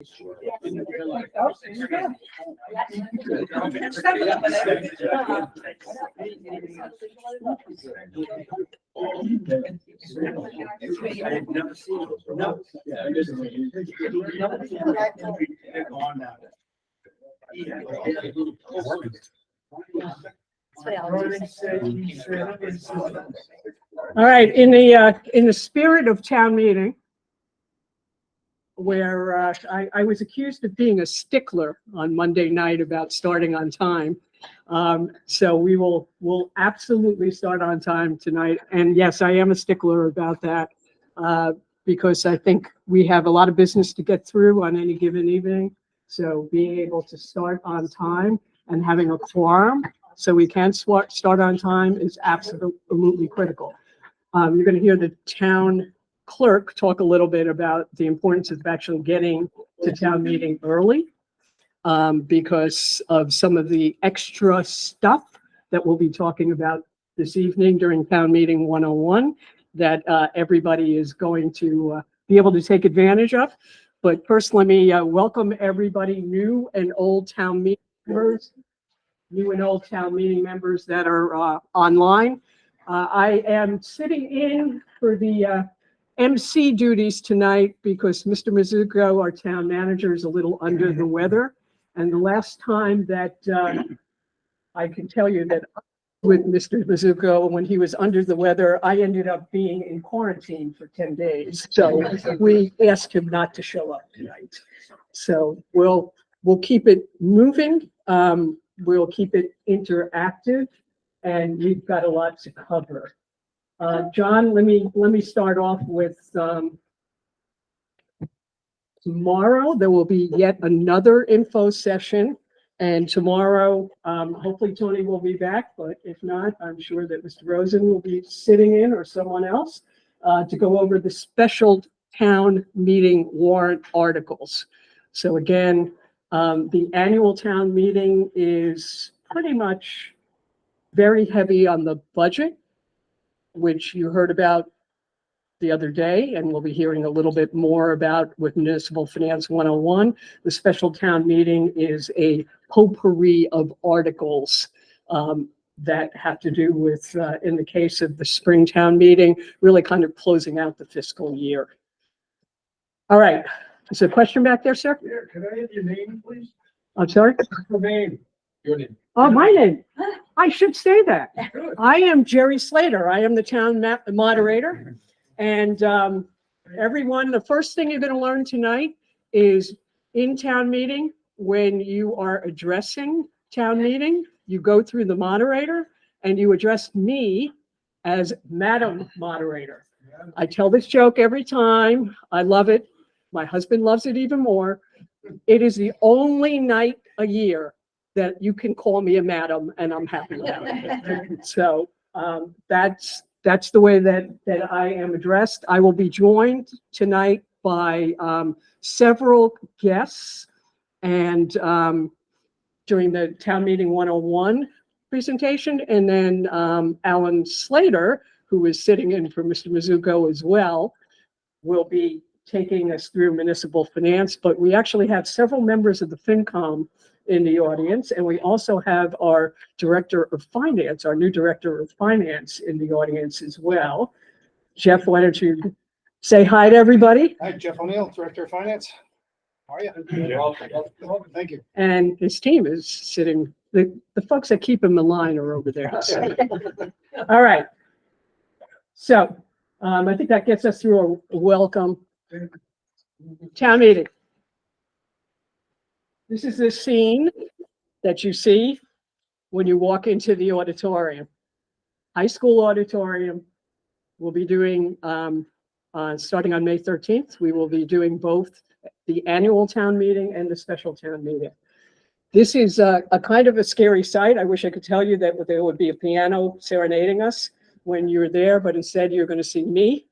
All right, in the spirit of town meeting, where I was accused of being a stickler on Monday night about starting on time. So we'll absolutely start on time tonight. And yes, I am a stickler about that because I think we have a lot of business to get through on any given evening. So being able to start on time and having a quorum so we can start on time is absolutely critical. You're going to hear the town clerk talk a little bit about the importance of actually getting to town meeting early because of some of the extra stuff that we'll be talking about this evening during Town Meeting 101 that everybody is going to be able to take advantage of. But first, let me welcome everybody, new and old town meeting members, that are online. I am sitting in for the MC duties tonight because Mr. Mizuko, our town manager, is a little under the weather. And the last time that I can tell you that with Mr. Mizuko, when he was under the weather, I ended up being in quarantine for 10 days. So we asked him not to show up tonight. So we'll keep it moving. We'll keep it interactive, and we've got a lot to cover. John, let me start off with tomorrow. There will be yet another info session, and tomorrow, hopefully Tony will be back, but if not, I'm sure that Mr. Rosen will be sitting in or someone else to go over the special town meeting warrant articles. So again, the annual town meeting is pretty much very heavy on the budget, which you heard about the other day, and we'll be hearing a little bit more about with Municipal Finance 101. The special town meeting is a potpourri of articles that have to do with, in the case of the spring town meeting, really kind of closing out the fiscal year. All right. Is there a question back there, sir? Yeah, can I have your name, please? I'm sorry? Your name. Your name. Oh, my name. I should say that. I am Gerri Slater. I am the town moderator. And everyone, the first thing you're going to learn tonight is in town meeting, when you are addressing town meeting, you go through the moderator and you address me as Madam Moderator. I tell this joke every time. I love it. My husband loves it even more. It is the only night a year that you can call me a madam, and I'm happy about it. So that's the way that I am addressed. I will be joined tonight by several guests, and during the Town Meeting 101 presentation, and then Alan Slater, who is sitting in for Mr. Mizuko as well, will be taking us through municipal finance. But we actually have several members of the FinCom in the audience, and we also have our Director of Finance, our new Director of Finance in the audience as well. Jeff, why don't you say hi to everybody? Hi, Jeff O'Neill, Director of Finance. How are you? Welcome. Thank you. And his team is sitting, the folks that keep him in line are over there. So. All right. So I think that gets us through a welcome town meeting. This is the scene that you see when you walk into the auditorium. High school auditorium. We'll be doing, starting on May 13th, we will be doing both the annual town meeting and the special town meeting. This is a kind of a scary sight. I wish I could tell you that there would be a piano serenading us when you're there, but instead you're going to see me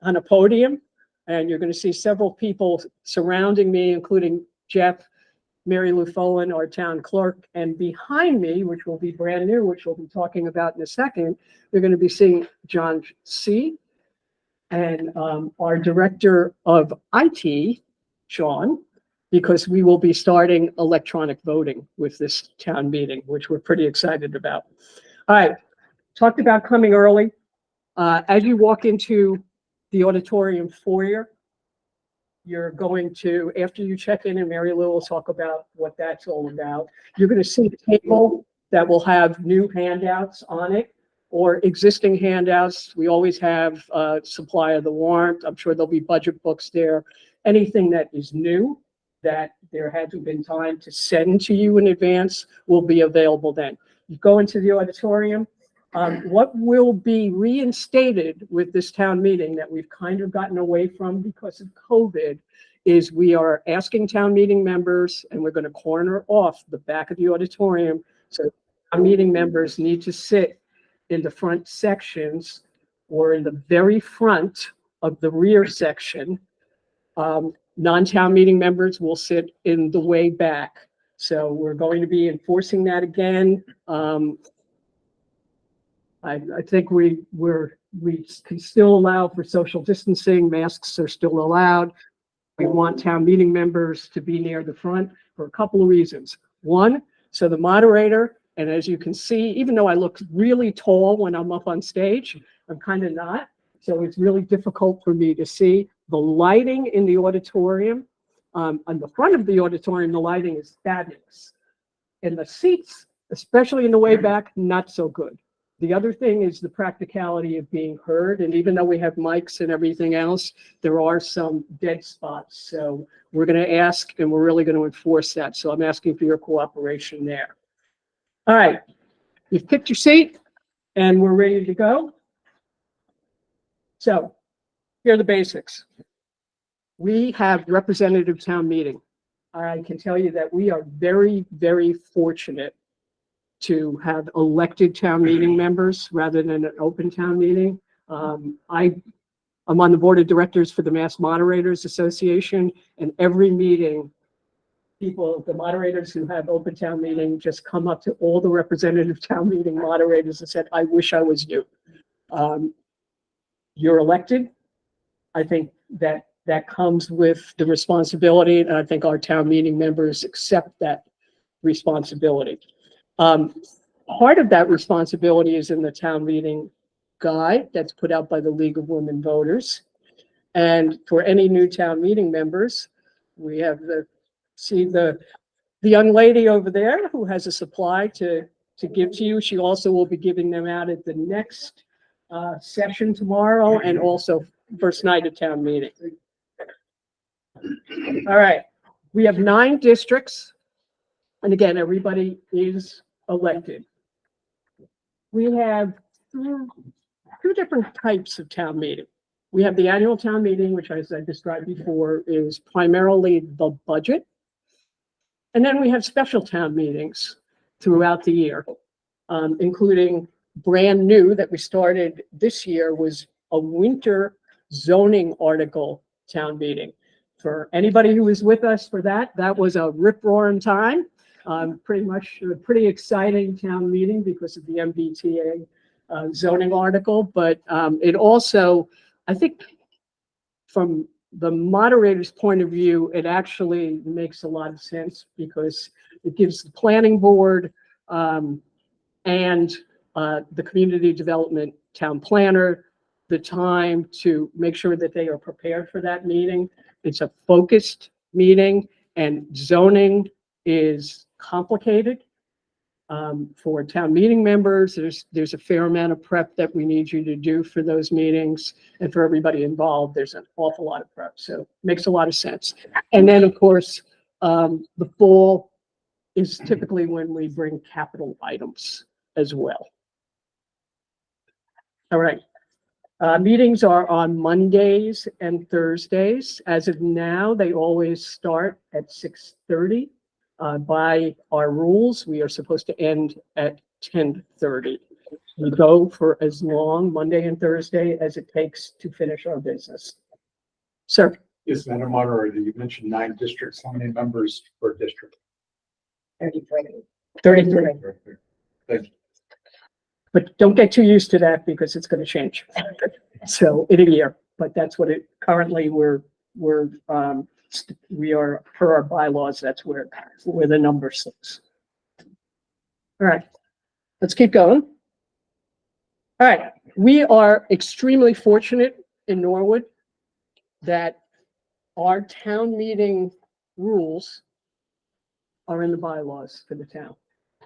on a podium, and you're going to see several people surrounding me, including Jeff, Mary Lou Follin, our town clerk, and behind me, which will be brand new, which we'll be talking about in a second, we're going to be seeing John C. and our director of IT, Sean, because we will be starting electronic voting with this town meeting, which we're pretty excited about. All right, talked about coming early. As you walk into the auditorium foyer, you're going to, after you check in, and Mary Lou will talk about what that's all about, you're going to see a table that will have new handouts on it or existing handouts. We always have supply of the warrant. I'm sure there'll be budget books there. Anything that is new that there hasn't been time to send to you in advance will be available then. You go into the auditorium. What will be reinstated with this town meeting that we've kind of gotten away from because of COVID is we are asking town meeting members, and we're going to corner off the back of the auditorium. So town meeting members need to sit in the front sections or in the very front of the rear section. Non-town meeting members will sit in the way back. So we're going to be enforcing that again. I think we can still allow for social distancing. Masks are still allowed. We want town meeting members to be near the front for a couple of reasons. One, so the moderator, and as you can see, even though I look really tall when I'm up on stage, I'm kind of not. So it's really difficult for me to see. The lighting in the auditorium, on the front of the auditorium, the lighting is fabulous. In the seats, especially in the way back, not so good. The other thing is the practicality of being heard. And even though we have mics and everything else, there are some dead spots. So we're going to ask, and we're really going to enforce that. So I'm asking for your cooperation there. All right. You've picked your seat and we're ready to go. So here are the basics. We have representative town meeting. I can tell you that we are very, very fortunate to have elected town meeting members rather than an open town meeting. I'm on the board of directors for the Mass Moderators Association, and every meeting, the moderators who have open town meeting just come up to all the representative town meeting moderators and said, I wish I was you. You're elected. I think that comes with the responsibility, and I think our town meeting members accept that responsibility. Part of that responsibility is in the town meeting guide that's put out by the League of Women Voters. And for any new town meeting members, we have the young lady over there who has a supply to give to you. She also will be giving them out at the next session tomorrow and also first night of town meeting. All right, we have 9 districts. And again, everybody is elected. We have two different types of town meeting. We have the annual town meeting, which, as I described before, is primarily the budget. And then we have special town meetings throughout the year, including brand new that we started this year was a winter zoning article town meeting. For anybody who was with us for that was a rip-roaring time. Pretty much a pretty exciting town meeting because of the MBTA zoning article, but it also, I think from the moderator's point of view, it actually makes a lot of sense because it gives the planning board and the community development town planner the time to make sure that they are prepared for that meeting. It's a focused meeting, and zoning is complicated. For town meeting members, there's a fair amount of prep that we need you to do for those meetings, and for everybody involved, there's an awful lot of prep. So it makes a lot of sense. And then, of course, the fall is typically when we bring capital items as well. All right. Meetings are on Mondays and Thursdays. As of now, they always start at 6:30. By our rules, we are supposed to end at 10:30. We go for as long Monday and Thursday as it takes to finish our business. Sir? Yes, Madam Moderator, you mentioned 9 districts. How many members per district? 33. Thank you. But don't get too used to that because it's going to change. So in a year, but that's what it currently we're we are, per our bylaws, that's where the number sits. All right, let's keep going. All right, we are extremely fortunate in Norwood that our town meeting rules are in the bylaws for the town.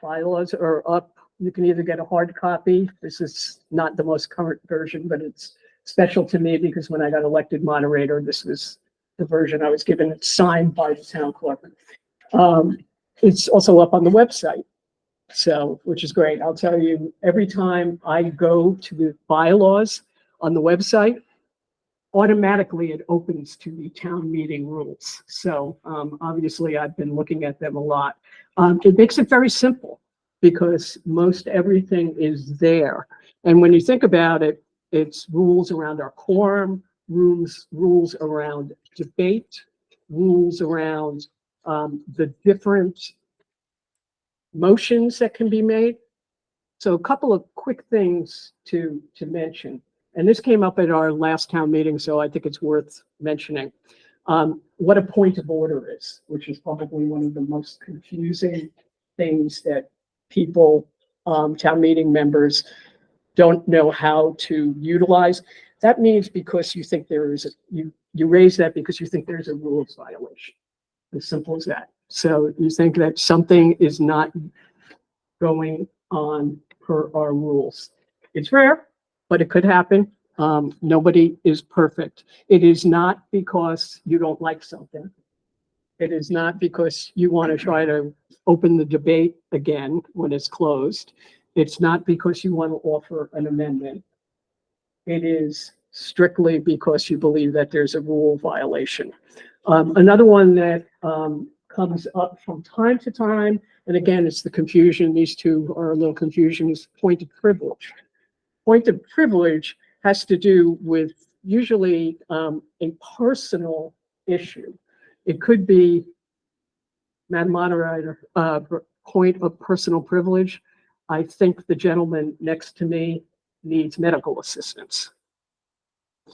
Bylaws are up. You can either get a hard copy. This is not the most current version, but it's special to me because when I got elected moderator, this was the version I was given. It's signed by the town clerk. It's also up on the website. So, which is great. I'll tell you, every time I go to the bylaws on the website, automatically it opens to the town meeting rules. So obviously I've been looking at them a lot. It makes it very simple because most everything is there. And when you think about it, it's rules around our quorum, rules around debate, rules around the different motions that can be made. So a couple of quick things to mention, and this came up at our last town meeting, so I think it's worth mentioning. What a point of order is, which is probably one of the most confusing things that people, town meeting members, don't know how to utilize. That means because you think there is you raise that because you think there's a rules violation. As simple as that. So you think that something is not going on per our rules. It's rare, but it could happen. Nobody is perfect. It is not because you don't like something. It is not because you want to try to open the debate again when it's closed. It's not because you want to offer an amendment. It is strictly because you believe that there's a rule violation. Another one that comes up from time to time, and again, it's the confusion. These two are a little confusion, is point of privilege. Point of privilege has to do with usually a personal issue. It could be, Madam Moderator, point of personal privilege. I think the gentleman next to me needs medical assistance.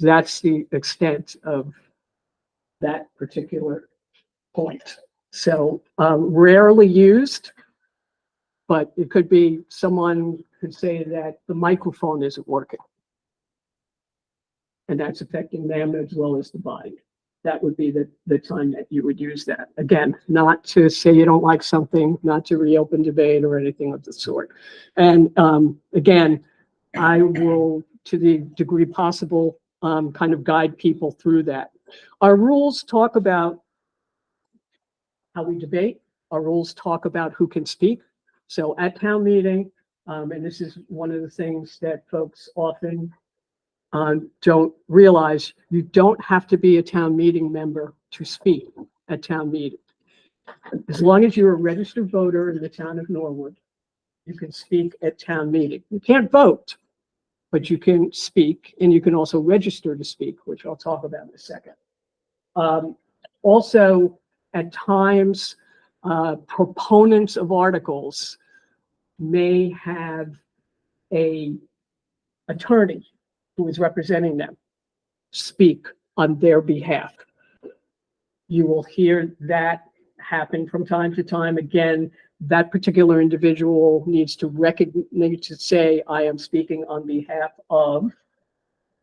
That's the extent of that particular point. So rarely used, but it could be someone could say that the microphone isn't working. And that's affecting them as well as the body. That would be the time that you would use that. Again, not to say you don't like something, not to reopen debate or anything of the sort. And again, I will, to the degree possible, kind of guide people through that. Our rules talk about how we debate. Our rules talk about who can speak. So at town meeting, and this is one of the things that folks often don't realize, you don't have to be a town meeting member to speak at town meeting. As long as you're a registered voter in the town of Norwood, you can speak at town meeting. You can't vote, but you can speak, and you can also register to speak, which I'll talk about in a second. Also, at times, proponents of articles may have a attorney who is representing them speak on their behalf. You will hear that happen from time to time. Again, that particular individual needs to say, I am speaking on behalf of,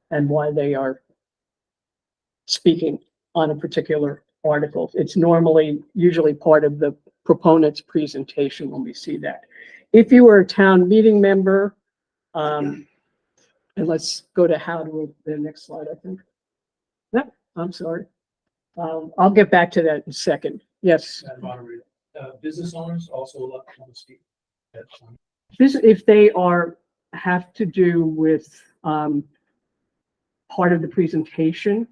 and why they are speaking on a particular article. It's usually part of the proponent's presentation when we see that. If you were a town meeting member, and let's go to the next slide, I think. No, I'm sorry. I'll get back to that in a second. Yes. Moderator, business owners also allowed to speak. If they have to do with part of the presentation,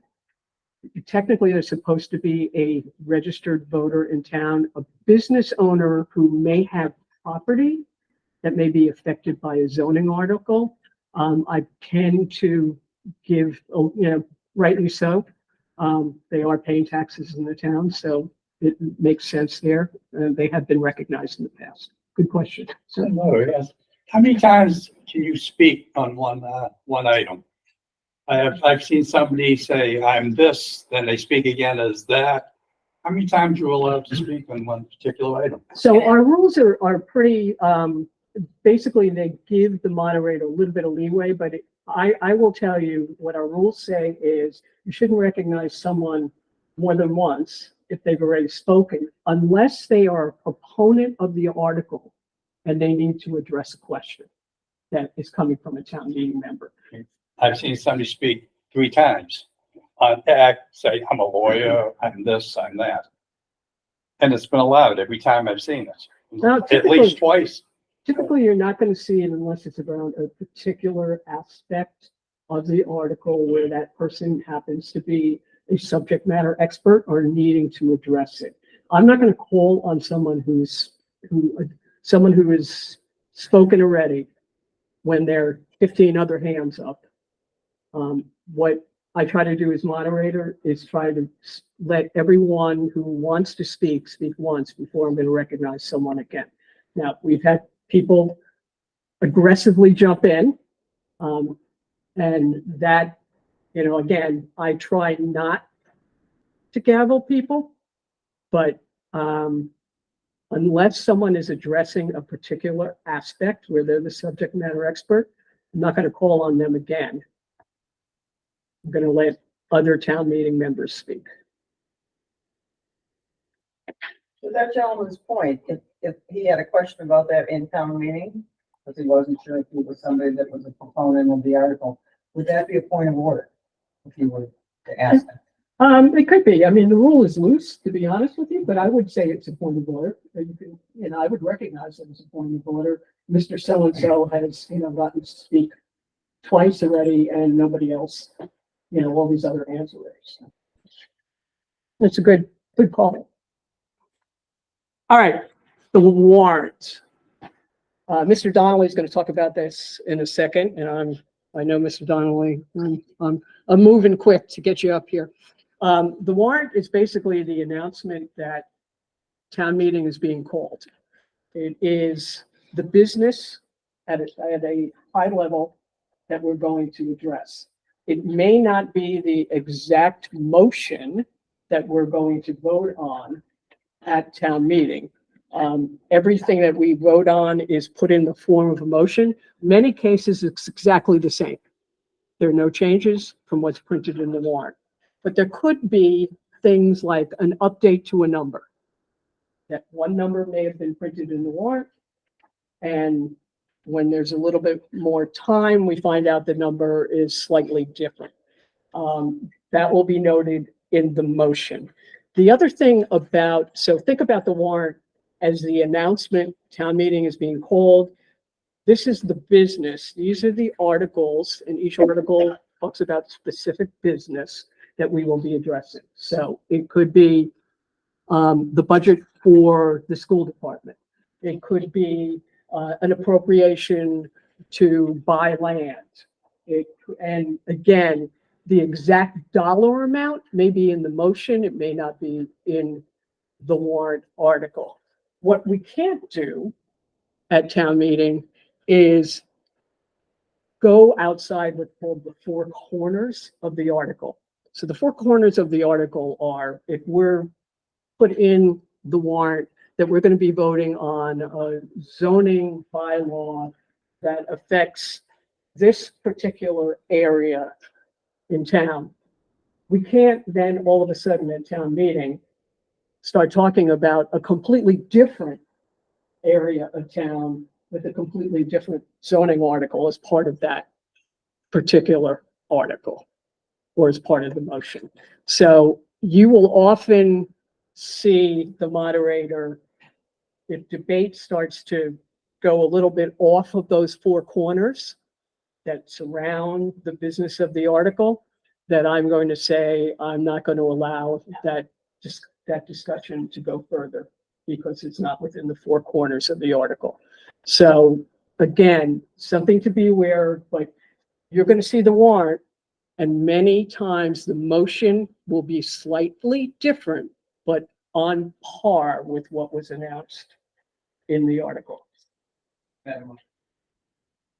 technically they're supposed to be a registered voter in town, a business owner who may have property that may be affected by a zoning article. I tend to give, rightly so. They are paying taxes in the town, so it makes sense there. They have been recognized in the past. Good question. So, How many times can you speak on one item? I've seen somebody say, I'm this, then they speak again as that. How many times you allowed to speak on one particular item? So our rules are pretty, basically they give the moderator a little bit of leeway, but I will tell you what our rules say is you shouldn't recognize someone more than once if they've already spoken, unless they are a proponent of the article and they need to address a question that is coming from a town meeting member. I've seen somebody speak 3 times on act, say, I'm a lawyer, I'm this, I'm that. And it's been allowed every time I've seen it, Now, at least twice. typically, you're not going to see it unless it's around a particular aspect of the article where that person happens to be a subject matter expert or needing to address it. I'm not going to call on someone who has spoken already when there are 15 other hands up. What I try to do as moderator is try to let everyone who wants to speak once before I'm going to recognize someone again. Now, we've had people aggressively jump in, and that, again, I try not to gavel people, but unless someone is addressing a particular aspect where they're the subject matter expert, I'm not going to call on them again. I'm going to let other town meeting members speak. To that gentleman's point, if he had a question about that in town meeting, because he wasn't sure if he was somebody that was a proponent of the article, would that be a point of order if he were to ask that? It could be. I mean, the rule is loose, to be honest with you, but I would say it's a point of order. You can, I would recognize it as a point of order. Mr. So-and-so has, gotten to speak twice already and nobody else, all these other hands are raised. That's a good call. All right, the warrant. Mr. Donnelly is going to talk about this in a second, and I know Mr. Donnelly, I'm moving quick to get you up here. The warrant is basically the announcement that town meeting is being called. It is the business at a high level that we're going to address. It may not be the exact motion that we're going to vote on at town meeting. Everything that we vote on is put in the form of a motion. Many cases, it's exactly the same. There are no changes from what's printed in the warrant. But there could be things like an update to a number. That one number may have been printed in the warrant, and when there's a little bit more time, we find out the number is slightly different. That will be noted in the motion. The other thing so think about the warrant as the announcement, town meeting is being called. This is the business. These are the articles, and each article talks about specific business that we will be addressing. So it could be the budget for the school department. It could be an appropriation to buy land. And again, the exact dollar amount may be in the motion. It may not be in the warrant article. What we can't do at town meeting is go outside what's called the 4 corners of the article. So the 4 corners of the article are, if we're put in the warrant that we're going to be voting on a zoning bylaw that affects this particular area in town, we can't then all of a sudden at town meeting start talking about a completely different area of town with a completely different zoning article as part of that particular article or as part of the motion. So you will often see the moderator, if debate starts to go a little bit off of those 4 corners that surround the business of the article, that I'm going to say, I'm not going to allow that discussion to go further because it's not within the 4 corners of the article. So again, something to be aware of, but you're going to see the warrant, and many times the motion will be slightly different, but on par with what was announced in the article. Madam,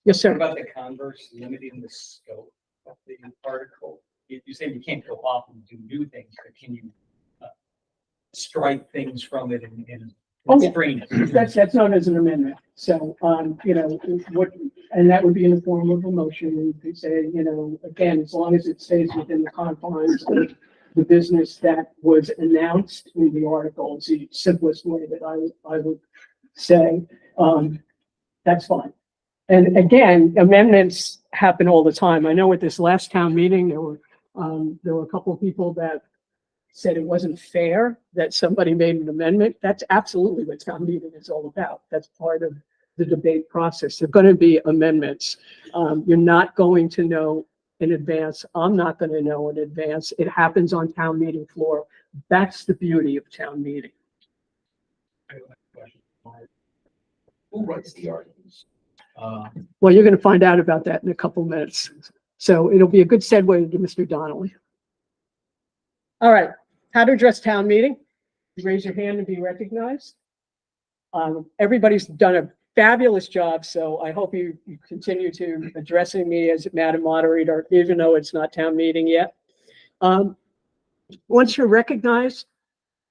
Yes, what sir. about the converse, limiting the scope of the article? You say you can't go off and do new things, but can you strike things from it and Oh, yeah. strain it. That's known as an amendment. So, what, and that would be in the form of a motion. You could say, again, as long as it stays within the confines of the business that was announced in the article, it's the simplest way that I would say, that's fine. And again, amendments happen all the time. I know at this last town meeting, there were a couple of people that said it wasn't fair that somebody made an amendment. That's absolutely what town meeting is all about. That's part of the debate process. There are going to be amendments. You're not going to know in advance. I'm not going to know in advance. It happens on town meeting floor. That's the beauty of town meeting. I have a question. Who writes the articles? Well, you're going to find out about that in a couple minutes. So it'll be a good segue to Mr. Donnelly. All right, how to address town meeting. You raise your hand and be recognized. Everybody's done a fabulous job, so I hope you continue to addressing me as Madam Moderator, even though it's not town meeting yet. Once you're recognized,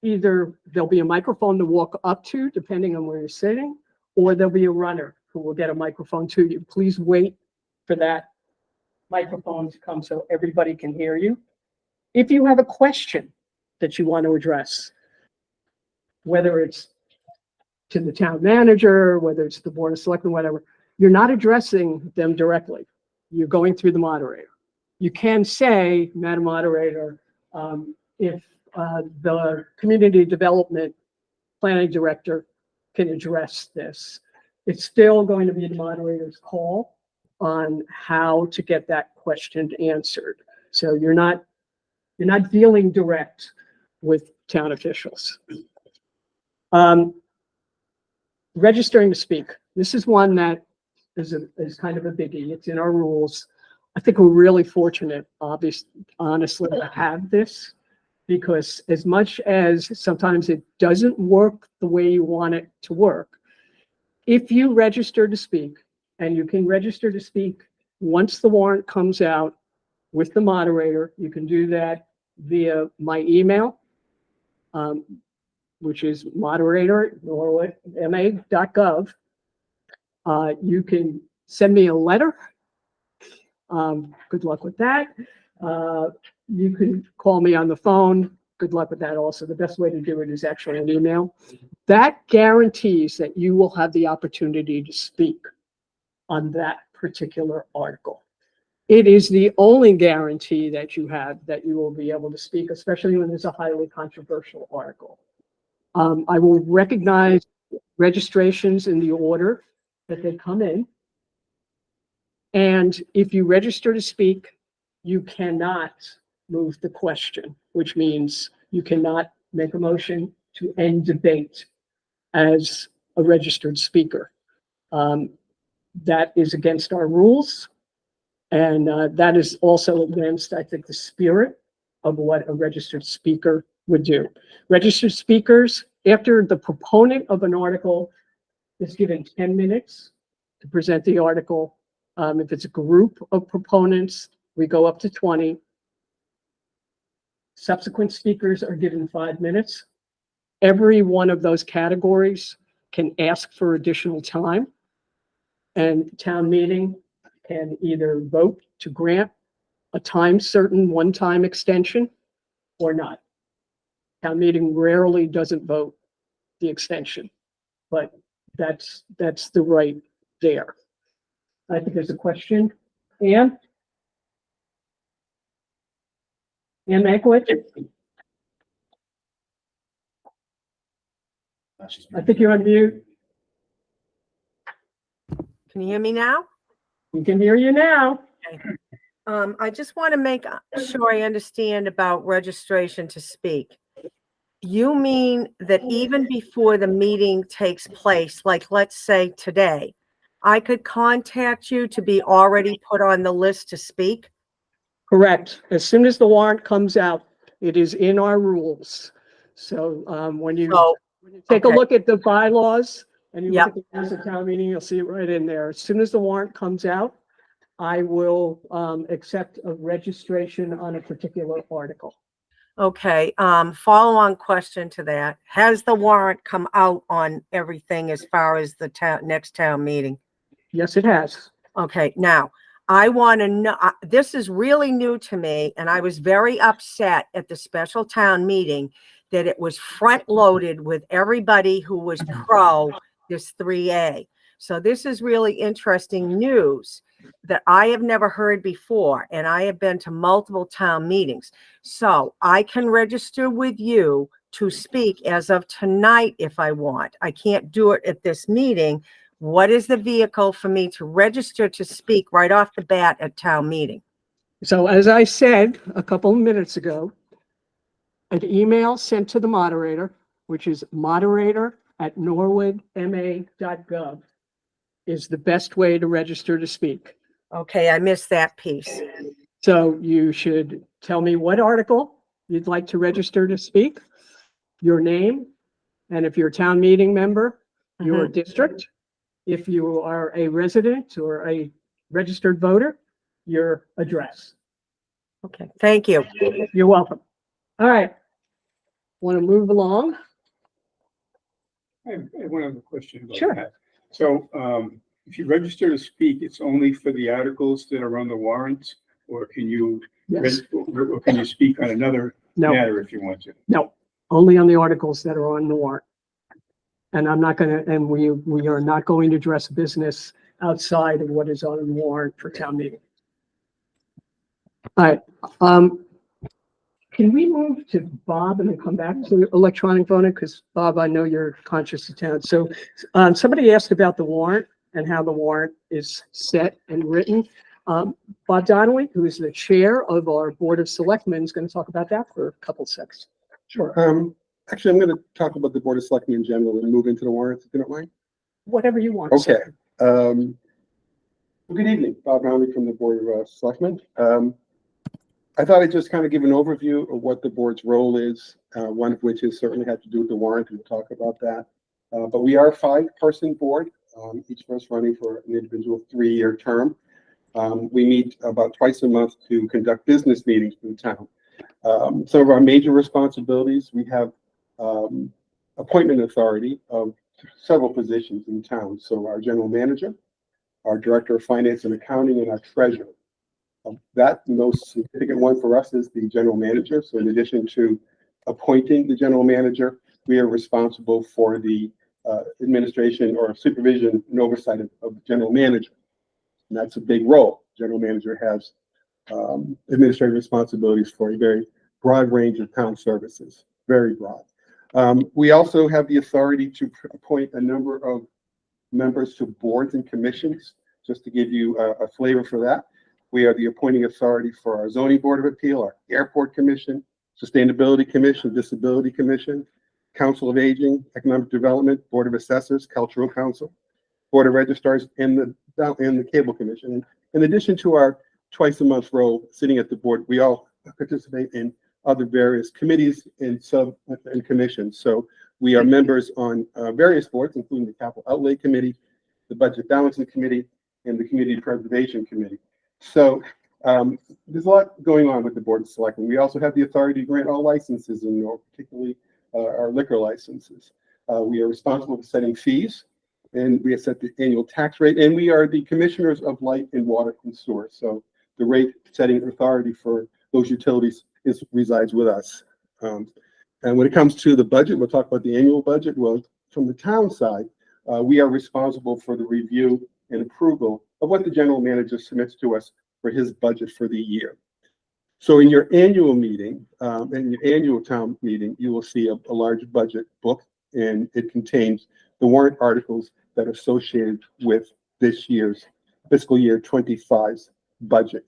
either there'll be a microphone to walk up to, depending on where you're sitting, or there'll be a runner who will get a microphone to you. Please wait for that microphone to come so everybody can hear you. If you have a question that you want to address, whether it's to the town manager, whether it's the board of selectmen, whatever, you're not addressing them directly. You're going through the moderator. You can say, Madam Moderator, if the community development planning director can address this. It's still going to be the moderator's call on how to get that question answered. So you're not dealing direct with town officials. Registering to speak. This is one that is kind of a biggie. It's in our rules. I think we're really fortunate, honestly, to have this, because as much as sometimes it doesn't work the way you want it to work, if you register to speak, and you can register to speak once the warrant comes out with the moderator, you can do that via my email, which is moderator@norwoodma.gov. You can send me a letter. Good luck with that. You can call me on the phone. Good luck with that also. The best way to do it is actually an email. That guarantees that you will have the opportunity to speak on that particular article. It is the only guarantee that you have that you will be able to speak, especially when there's a highly controversial article. I will recognize registrations in the order that they come in. And if you register to speak, you cannot move the question, which means you cannot make a motion to end debate as a registered speaker. That is against our rules. And that is also against, I think, the spirit of what a registered speaker would do. Registered speakers, after the proponent of an article is given 10 minutes to present the article. If it's a group of proponents, we go up to 20. Subsequent speakers are given 5 minutes. Every one of those categories can ask for additional time. And town meeting can either vote to grant a time certain one-time extension or not. Town meeting rarely doesn't vote the extension, but that's the right there. I think there's a question. Ann Mankiewicz? I think you're on mute. Can you hear me now? We can hear you now. I just want to make sure I understand about registration to speak. You mean that even before the meeting takes place, like let's say today, I could contact you to be already put on the list to speak? Correct. As soon as the warrant comes out, it is in our rules. So when you take a look at the bylaws and you look at the rules of town meeting, you'll see it right in there. As soon as the warrant comes out, I will accept a registration on a particular article. Okay, follow-on question to that. Has the warrant come out on everything as far as the next town meeting? Yes, it has. Okay, now, I want to know, this is really new to me, and I was very upset at the special town meeting that it was front-loaded with everybody who was pro this 3A. So this is really interesting news that I have never heard before, and I have been to multiple town meetings. So I can register with you to speak as of tonight if I want. I can't do it at this meeting. What is the vehicle for me to register to speak right off the bat at town meeting? So as I said a couple of minutes ago, an email sent to the moderator, which is moderator@norwoodma.gov, is the best way to register to speak. Okay, I missed that piece. So you should tell me what article you'd like to register to speak, your name, and if you're a town meeting member, your district. If you are a resident or a registered voter, your address. Okay, thank you. You're welcome. All right. Want to move along? I have one other question about Sure. that. So, if you register to speak, it's only for the articles that are on the warrant, or can you, Yes. or can you speak on another No, matter if you want to? no, only on the articles that are on the warrant. And I'm not gonna, and we are not going to address business outside of what is on the warrant for town meeting. All right, can we move to Bob and then come back to electronic voting? Because Bob, I know you're conscious of town. So somebody asked about the warrant and how the warrant is set and written. Bob Donnelly, who is the chair of our Board of Selectmen, is going to talk about that for a couple seconds. Sure. Actually, I'm going to talk about the Board of Selectmen in general and move into the warrants, if you don't mind. Whatever you want. Okay. Well, good evening, Bob Donnelly from the Board of Selectmen. I thought I'd just kind of give an overview of what the board's role is, one of which is certainly had to do with the warrant, and we'll talk about that. But we are a 5-person board, each of us running for an individual 3-year term. We meet about twice a month to conduct business meetings for the town. Some of our major responsibilities, we have appointment authority of several positions in town. So our general manager, our director of finance and accounting, and our treasurer. That most significant one for us is the general manager. So in addition to appointing the general manager, we are responsible for the administration or supervision and oversight of the general manager. And that's a big role. General manager has administrative responsibilities for a very broad range of town services, very broad. We also have the authority to appoint a number of members to boards and commissions. Just to give you a flavor for that, we are the appointing authority for our zoning board of appeal, our airport commission, sustainability commission, disability commission, council of aging, economic development, board of assessors, cultural council, board of registrars, and the cable commission. In addition to our twice a month role sitting at the board, we all participate in other various committees and commissions. So we are members on various boards, including the capital outlay committee, the budget balancing committee, and the community preservation committee. So there's a lot going on with the Board of Selectmen. We also have the authority to grant all licenses, and particularly our liquor licenses. We are responsible for setting fees, and we have set the annual tax rate, and we are the commissioners of light and water and sewer. So the rate setting authority for those utilities resides with us. And when it comes to the budget, we'll talk about the annual budget. Well, from the town side, we are responsible for the review and approval of what the general manager submits to us for his budget for the year. So in your annual meeting, in your annual town meeting, you will see a large budget book, and it contains the warrant articles that are associated with this year's fiscal year 25's budget.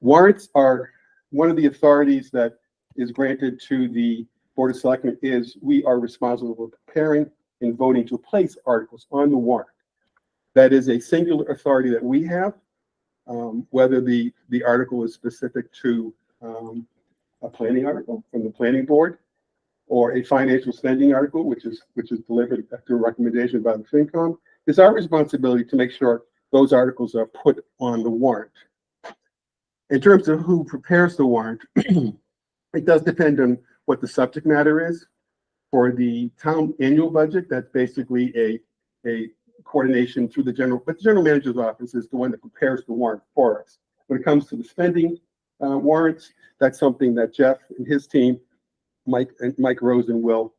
Warrants are one of the authorities that is granted to the Board of Selectmen. Is we are responsible for preparing and voting to place articles on the warrant. That is a singular authority that we have, whether the article is specific to a planning article from the planning board, or a financial spending article, which is delivered after a recommendation by the FinCom. It's our responsibility to make sure those articles are put on the warrant. In terms of who prepares the warrant, It does depend on what the subject matter is. For the town annual budget, that's basically a coordination through but the general manager's office is the one that prepares the warrant for us. When it comes to the spending warrants, that's something that Jeff and his team, Mike Rosen, will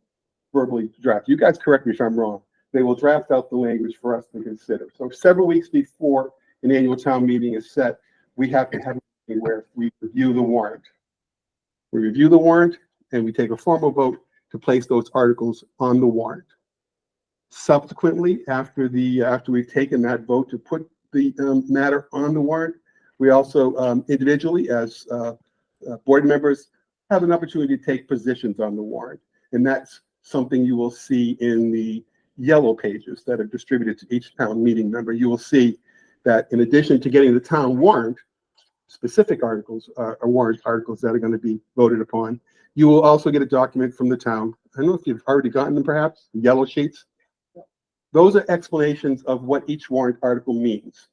verbally draft. You guys correct me if I'm wrong. They will draft out the language for us to consider. So several weeks before an annual town meeting is set, we have to have a meeting where we review the warrant. We review the warrant and we take a formal vote to place those articles on the warrant. Subsequently, after we've taken that vote to put the matter on the warrant, we also individually as board members have an opportunity to take positions on the warrant. And that's something you will see in the yellow pages that are distributed to each town meeting member. You will see that in addition to getting the town warrant, specific articles, warrant articles that are going to be voted upon, you will also get a document from the town. I don't know if you've already gotten them, perhaps, yellow sheets. Those are explanations of what each warrant article means.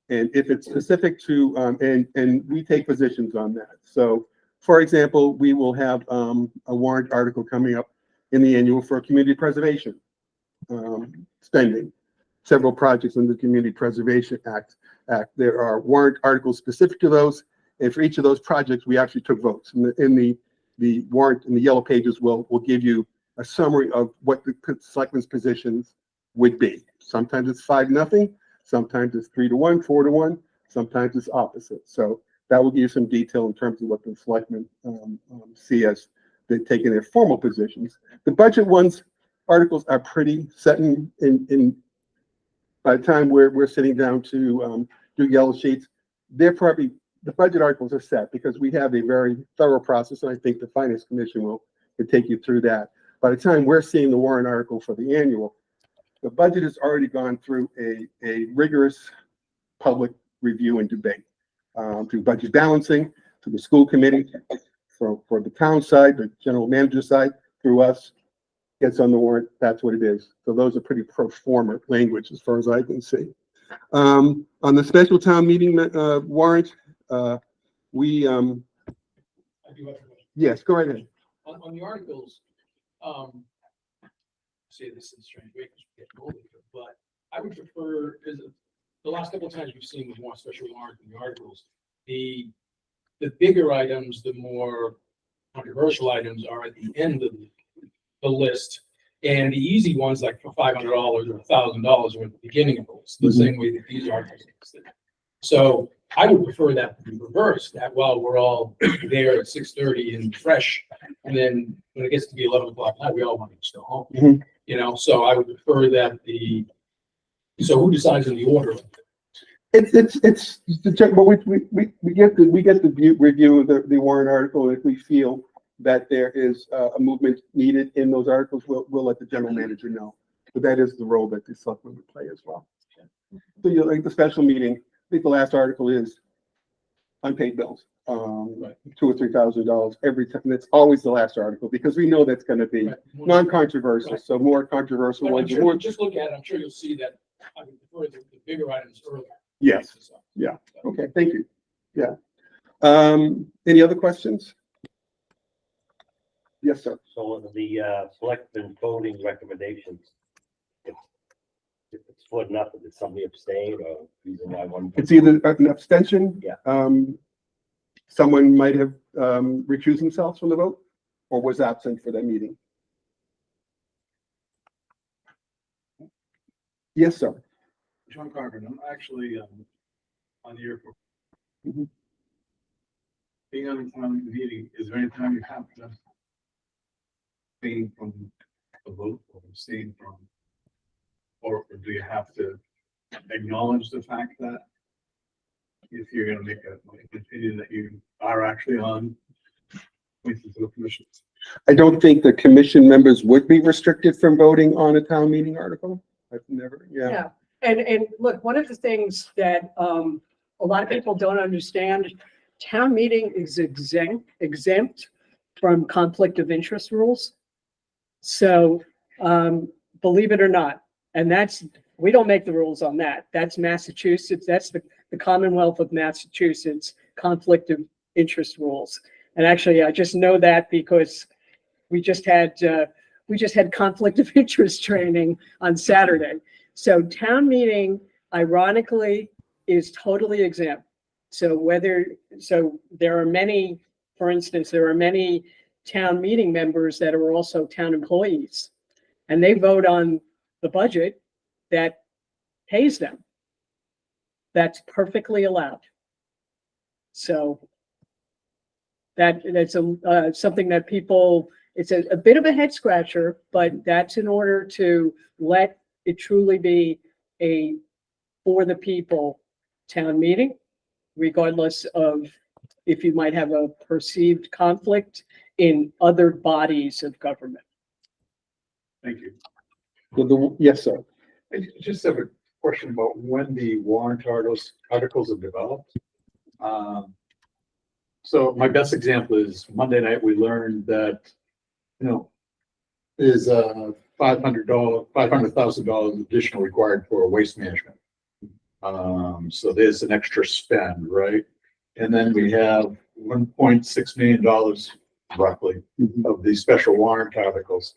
And if it's specific to, and we take positions on that. So, for example, we will have a warrant article coming up in the annual for community preservation spending. Several projects in the Community Preservation Act. There are warrant articles specific to those, and for each of those projects, we actually took votes. In the warrant in the yellow pages will give you a summary of what the selectmen's positions would be. Sometimes it's 5-0, sometimes it's 3-1, 4-1, sometimes it's opposite. So that will give you some detail in terms of what the selectmen see as they're taking their formal positions. The budget articles are pretty set in by the time we're sitting down to do yellow sheets. The budget articles are set because we have a very thorough process, and I think the Finance Commission will take you through that. By the time we're seeing the warrant article for the annual, the budget has already gone through a rigorous public review and debate through budget balancing, through the school committee, for the town side, the general manager side, through us, gets on the warrant. That's what it is. So those are pretty pro forma language as far as I can see. On the special town meeting warrant, we I do have a question. yes, go right ahead. On the articles, say this in a strange way, because we're getting older, but I would prefer, because the last couple of times we've seen with more special warrant in the articles, the bigger items, the more controversial items are at the end of the list. And the easy ones, like for $500 or $1,000, are at the beginning of the list, the same way that these articles are listed. So I would prefer that to be reversed, that while we're all there at 6:30 and fresh, and then when it gets to be 11 o'clock at night, we all want to go home. Mhm. You know, so I would prefer that so who decides in the order? It's the check, but we get the review of the warrant article. If we feel that there is a movement needed in those articles, we'll let the general manager know. But that is the role that the selectmen would play as well. So you like the special meeting, I think the last article is unpaid bills, $2,000 or $3,000 every time. That's always the last article because we know that's going to be non-controversial. Right. So more controversial But I'm ones. sure, More, just look at it, I'm sure you'll see that I would prefer the bigger items earlier. yes. Yeah. Okay. Thank you. Yeah. Any other questions? Yes, sir. So the selectmen voting recommendations, if it's split enough, did somebody abstain or reason why one? It's either an abstention. Yeah. Someone might have recused themselves from the vote or was absent for that meeting. Yes, sir. John Carver, I'm actually on the airport. Mhm. Being on the meeting, is there any time you have to abstain from the vote or abstain from, or do you have to acknowledge the fact that if you're gonna make an opinion that you are actually on with the commission? I don't think the commission members would be restricted from voting on a town meeting article. I've never, yeah. Yeah, and look, one of the things that a lot of people don't understand, town meeting is exempt from conflict of interest rules. So believe it or not, and we don't make the rules on that. That's Massachusetts. That's the Commonwealth of Massachusetts conflict of interest rules. And actually, I just know that because we just had conflict of interest training on Saturday. So town meeting, ironically, is totally exempt. So there are many, for instance, there are many town meeting members that are also town employees, and they vote on the budget that pays them. That's perfectly allowed. So that's something that people, it's a bit of a head scratcher, but that's in order to let it truly be a for the people town meeting, regardless of if you might have a perceived conflict in other bodies of government. Thank you. Yes, sir. I just have a question about when the warrant articles are developed. So my best example is Monday night, we learned that, is $500,000 additional required for waste management. So there's an extra spend, right? And then we have $1.6 million roughly of these special warrant articles.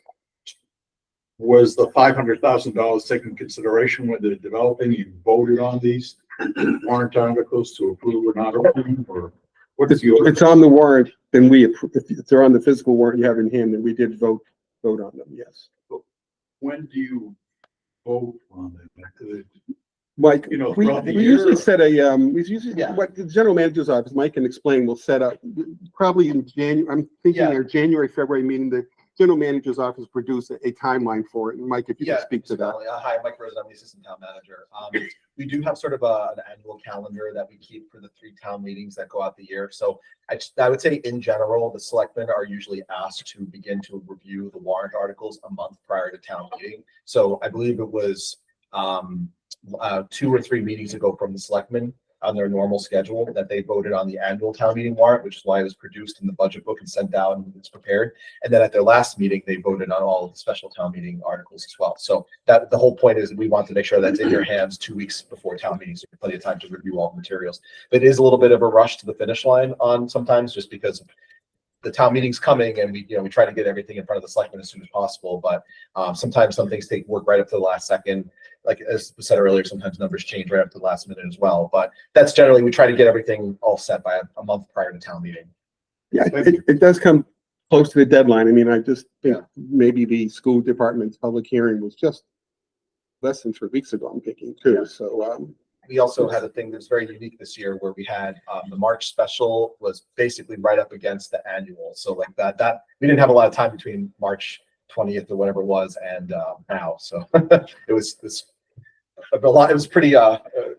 Was the $500,000 taken into consideration when they're developing? You voted on these warrant articles to approve or not approve, or what is your? It's on the warrant, then we approve. If they're on the physical warrant you have in hand, then we did vote on them, yes. When do you vote on them? Mike, we throughout the usually year? set what the general manager's office, Mike can explain, will set up probably in January, I'm thinking our January, February meeting, the general manager's office produce a timeline for it. And Mike, if you can speak to that. Hi, Mike Rose, I'm the assistant town manager. We do have sort of an annual calendar that we keep for the 3 town meetings that go out the year. So I would say in general, the selectmen are usually asked to begin to review the warrant articles a month prior to town meeting. So I believe it was 2 or 3 meetings ago from the selectmen on their normal schedule that they voted on the annual town meeting warrant, which is why it was produced in the budget book and sent out and it's prepared. And then at their last meeting, they voted on all of the special town meeting articles as well. So that the whole point is we want to make sure that's in your hands 2 weeks before town meeting, so you have plenty of time to review all the materials. But it is a little bit of a rush to the finish line on sometimes just because the town meeting's coming and we try to get everything in front of the selectmen as soon as possible. But sometimes some things take work right up to the last second. Like as we said earlier, sometimes numbers change right up to the last minute as well. But that's generally, we try to get everything all set by a month prior to town meeting. Yeah, it does come close to the deadline. I mean, I just think maybe the school department's public hearing was just less than 3 weeks ago, I'm thinking too. So we also had a thing that's very unique this year where we had the March special was basically right up against the annual. So like that we didn't have a lot of time between March 20th or whatever it was and now. So it was a lot. It was pretty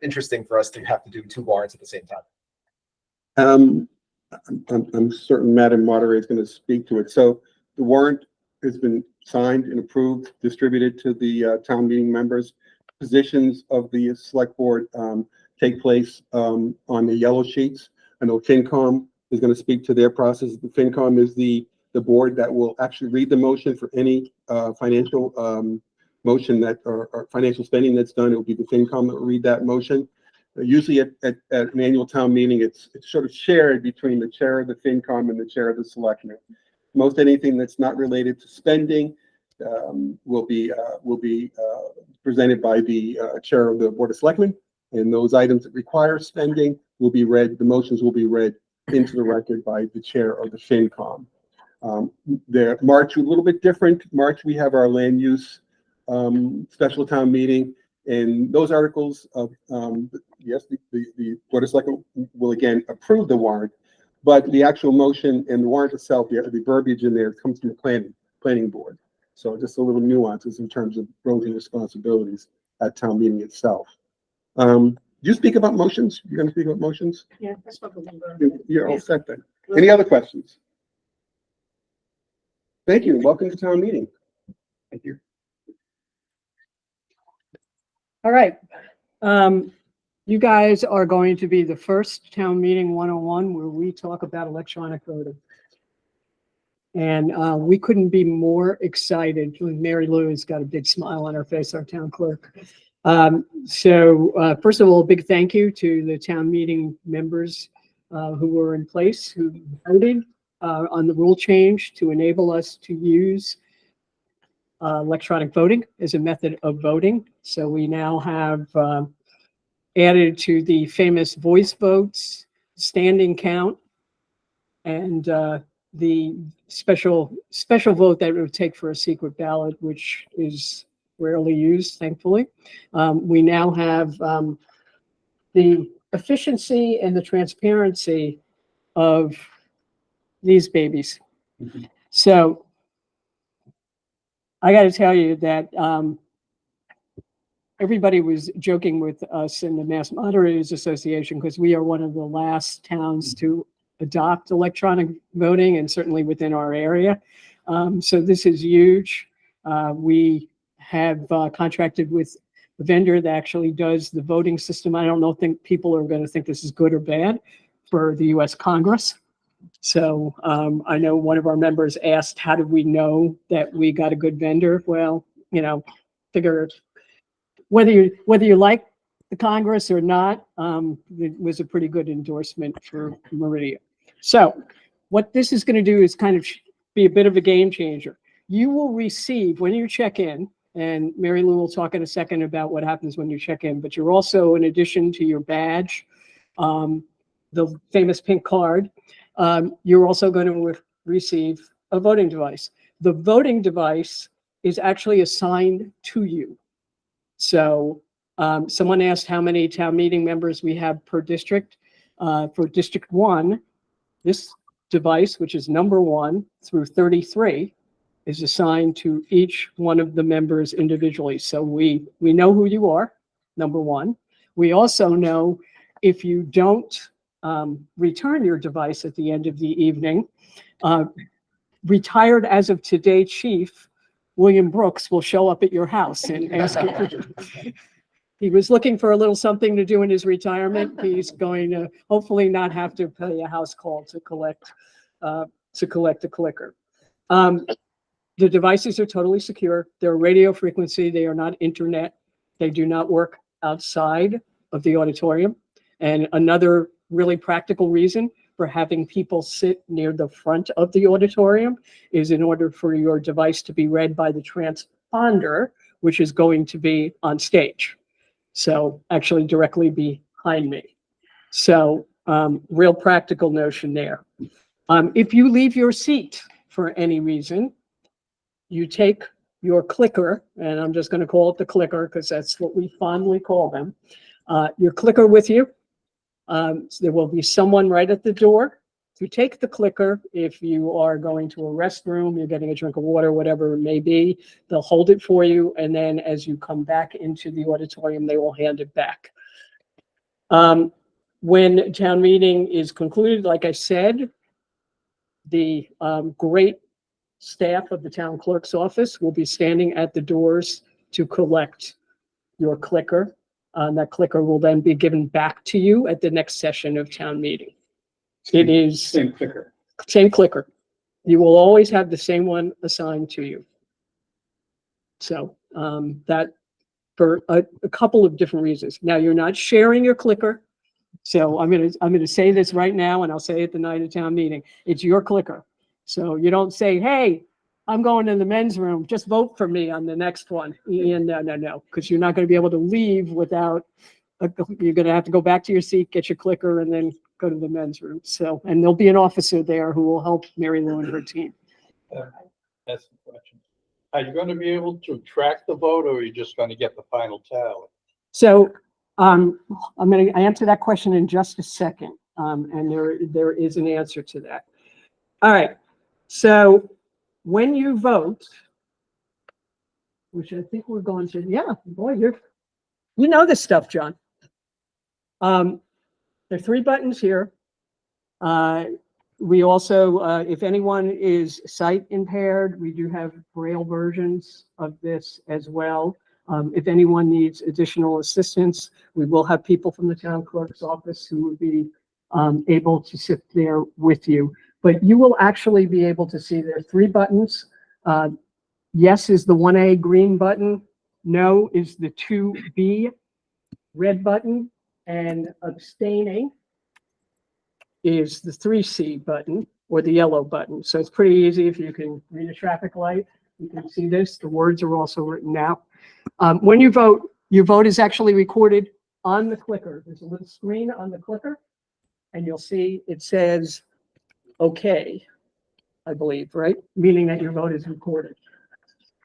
interesting for us to have to do 2 warrants at the same time. I'm certain Madam Moderator is going to speak to it. So the warrant has been signed and approved, distributed to the town meeting members. Positions of the select board take place on the yellow sheets. I know FinCom is going to speak to their process. The FinCom is the board that will actually read the motion for any financial motion that or financial spending that's done. It will be the FinCom that will read that motion. Usually at an annual town meeting, it's sort of shared between the chair of the FinCom and the chair of the selectmen. Most anything that's not related to spending will be presented by the chair of the Board of Selectmen, and those items that require spending will be read. The motions will be read into the record by the chair of the FinCom. The March a little bit different. March we have our land use special town meeting, and those articles of yes, the Board of Selectmen will again approve the warrant, but the actual motion and the warrant itself, the verbiage in there comes from the planning board. So just a little nuances in terms of roles and responsibilities at town meeting itself. Do you speak about motions? You're going to speak about motions? Yeah, that's what we'll You're all set then. Any other questions? Thank you. Welcome to town meeting. Thank you. All right. You guys are going to be the first town meeting 101 where we talk about electronic voting. And we couldn't be more excited. Mary Lou has got a big smile on her face, our town clerk. So first of all, a big thank you to the town meeting members who were in place, who voted. on the rule change to enable us to use electronic voting as a method of voting. So we now have added to the famous voice votes, standing count, and the special vote that it would take for a secret ballot, which is rarely used, thankfully. We now have the efficiency and the transparency of these babies. So I got to tell you that everybody was joking with us in the Mass Moderators Association because we are one of the last towns to adopt electronic voting, and certainly within our area. So this is huge. We have contracted with a vendor that actually does the voting system. I don't think people are going to think this is good or bad for the U.S. Congress. So I know one of our members asked, how did we know that we got a good vendor? Well, figure whether you like the Congress or not, it was a pretty good endorsement for Meridian. So what this is going to do is kind of be a bit of a game changer. You will receive, when you check in, and Mary Lou will talk in a second about what happens when you check in, but you're also, in addition to your badge, the famous pink card, you're also going to receive a voting device. The voting device is actually assigned to you. So someone asked how many town meeting members we have per district. For District 1, this device, which is number 1 through 33, is assigned to each one of the members individually. So we know who you are, number 1. We also know if you don't return your device at the end of the evening, retired as of today Chief William Brooks will show up at your house and ask you. He was looking for a little something to do in his retirement. He's going to hopefully not have to pay a house call to collect a clicker. The devices are totally secure. They're radio frequency. They are not internet. They do not work outside of the auditorium. And another really practical reason for having people sit near the front of the auditorium is in order for your device to be read by the transponder, which is going to be on stage. So actually directly behind me. So real practical notion there. If you leave your seat for any reason, you take your clicker, and I'm just going to call it the clicker because that's what we fondly call them, your clicker with you. So there will be someone right at the door to take the clicker. If you are going to a restroom, you're getting a drink of water, whatever it may be, they'll hold it for you. And then as you come back into the auditorium, they will hand it back. When town meeting is concluded, like I said, the great staff of the town clerk's office will be standing at the doors to collect your clicker. That clicker will then be given back to you at the next session of town meeting. It is Same clicker. same clicker. You will always have the same one assigned to you. So that for a couple of different reasons. Now you're not sharing your clicker. So I'm gonna say this right now, and I'll say it the night of town meeting. It's your clicker. So you don't say, hey, I'm going to the men's room, just vote for me on the next one. And no, because you're not going to be able to leave without, you're going to have to go back to your seat, get your clicker, and then go to the men's room. So, and there'll be an officer there who will help Mary Lou and her team. That's the question. Are you going to be able to track the vote, or are you just going to get the final tally? So I'm going to answer that question in just a second. And there is an answer to that. All right. So when you vote, which I think we're going to, yeah, boy, you know this stuff, John. There are 3 buttons here. We also, if anyone is sight impaired, we do have Braille versions of this as well. If anyone needs additional assistance, we will have people from the town clerk's office who will be able to sit there with you. But you will actually be able to see there are 3 buttons. Yes is the 1A green button. No is the 2B red button. And abstaining is the 3C button. or the yellow button. So it's pretty easy if you can read a traffic light. You can see this. The words are also written out. When you vote, your vote is actually recorded on the clicker. There's a little screen on the clicker, and you'll see it says, okay, I believe, right? Meaning that your vote is recorded.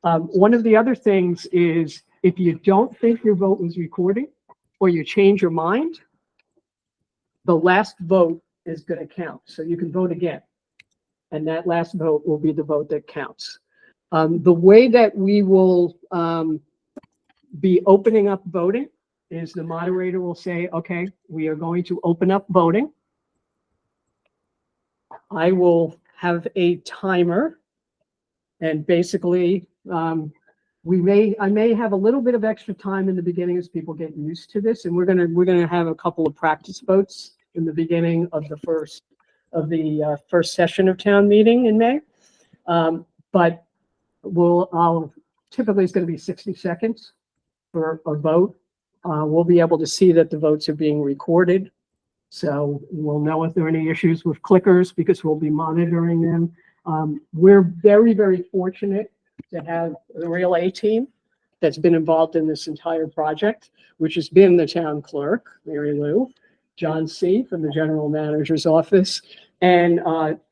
One of the other things is if you don't think your vote was recorded or you change your mind, the last vote is going to count. So you can vote again. And that last vote will be the vote that counts. The way that we will be opening up voting is the moderator will say, okay, we are going to open up voting. I will have a timer, and basically I may have a little bit of extra time in the beginning as people get used to this, and we're gonna have a couple of practice votes in the beginning of the first session of town meeting in May. But typically it's going to be 60 seconds for a vote. We'll be able to see that the votes are being recorded. So we'll know if there are any issues with clickers because we'll be monitoring them. We're very, very fortunate to have the real A team that's been involved in this entire project, which has been the town clerk, Mary Lou, John C. from the general manager's office, and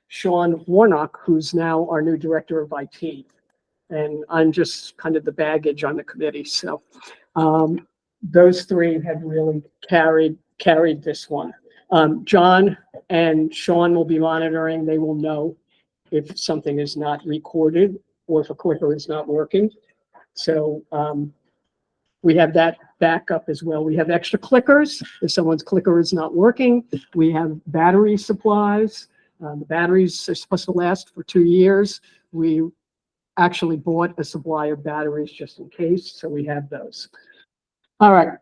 Sean Warnock, who's now our new director of IT. And I'm just kind of the baggage on the committee. So those three have really carried this one. John and Sean will be monitoring. They will know if something is not recorded or if a clicker is not working. So we have that backup as well. We have extra clickers if someone's clicker is not working. We have battery supplies. The batteries are supposed to last for 2 years. We actually bought a supply of batteries just in case, so we have those. All right.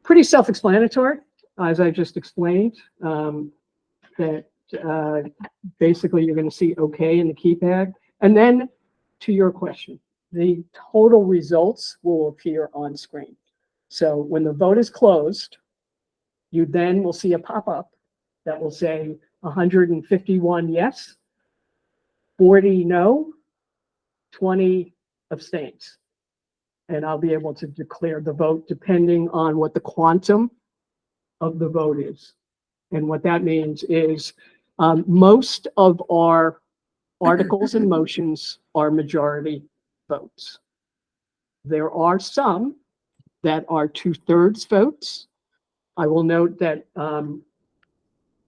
Pretty self-explanatory, as I just explained, that basically you're going to see okay in the keypad. And then to your question, the total results will appear on screen. So when the vote is closed, you then will see a pop-up that will say 151 yes, 40 no, 20 abstains. And I'll be able to declare the vote depending on what the quantum of the vote is. And what that means is most of our articles and motions are majority votes. There are some that are 2/3 votes. I will note that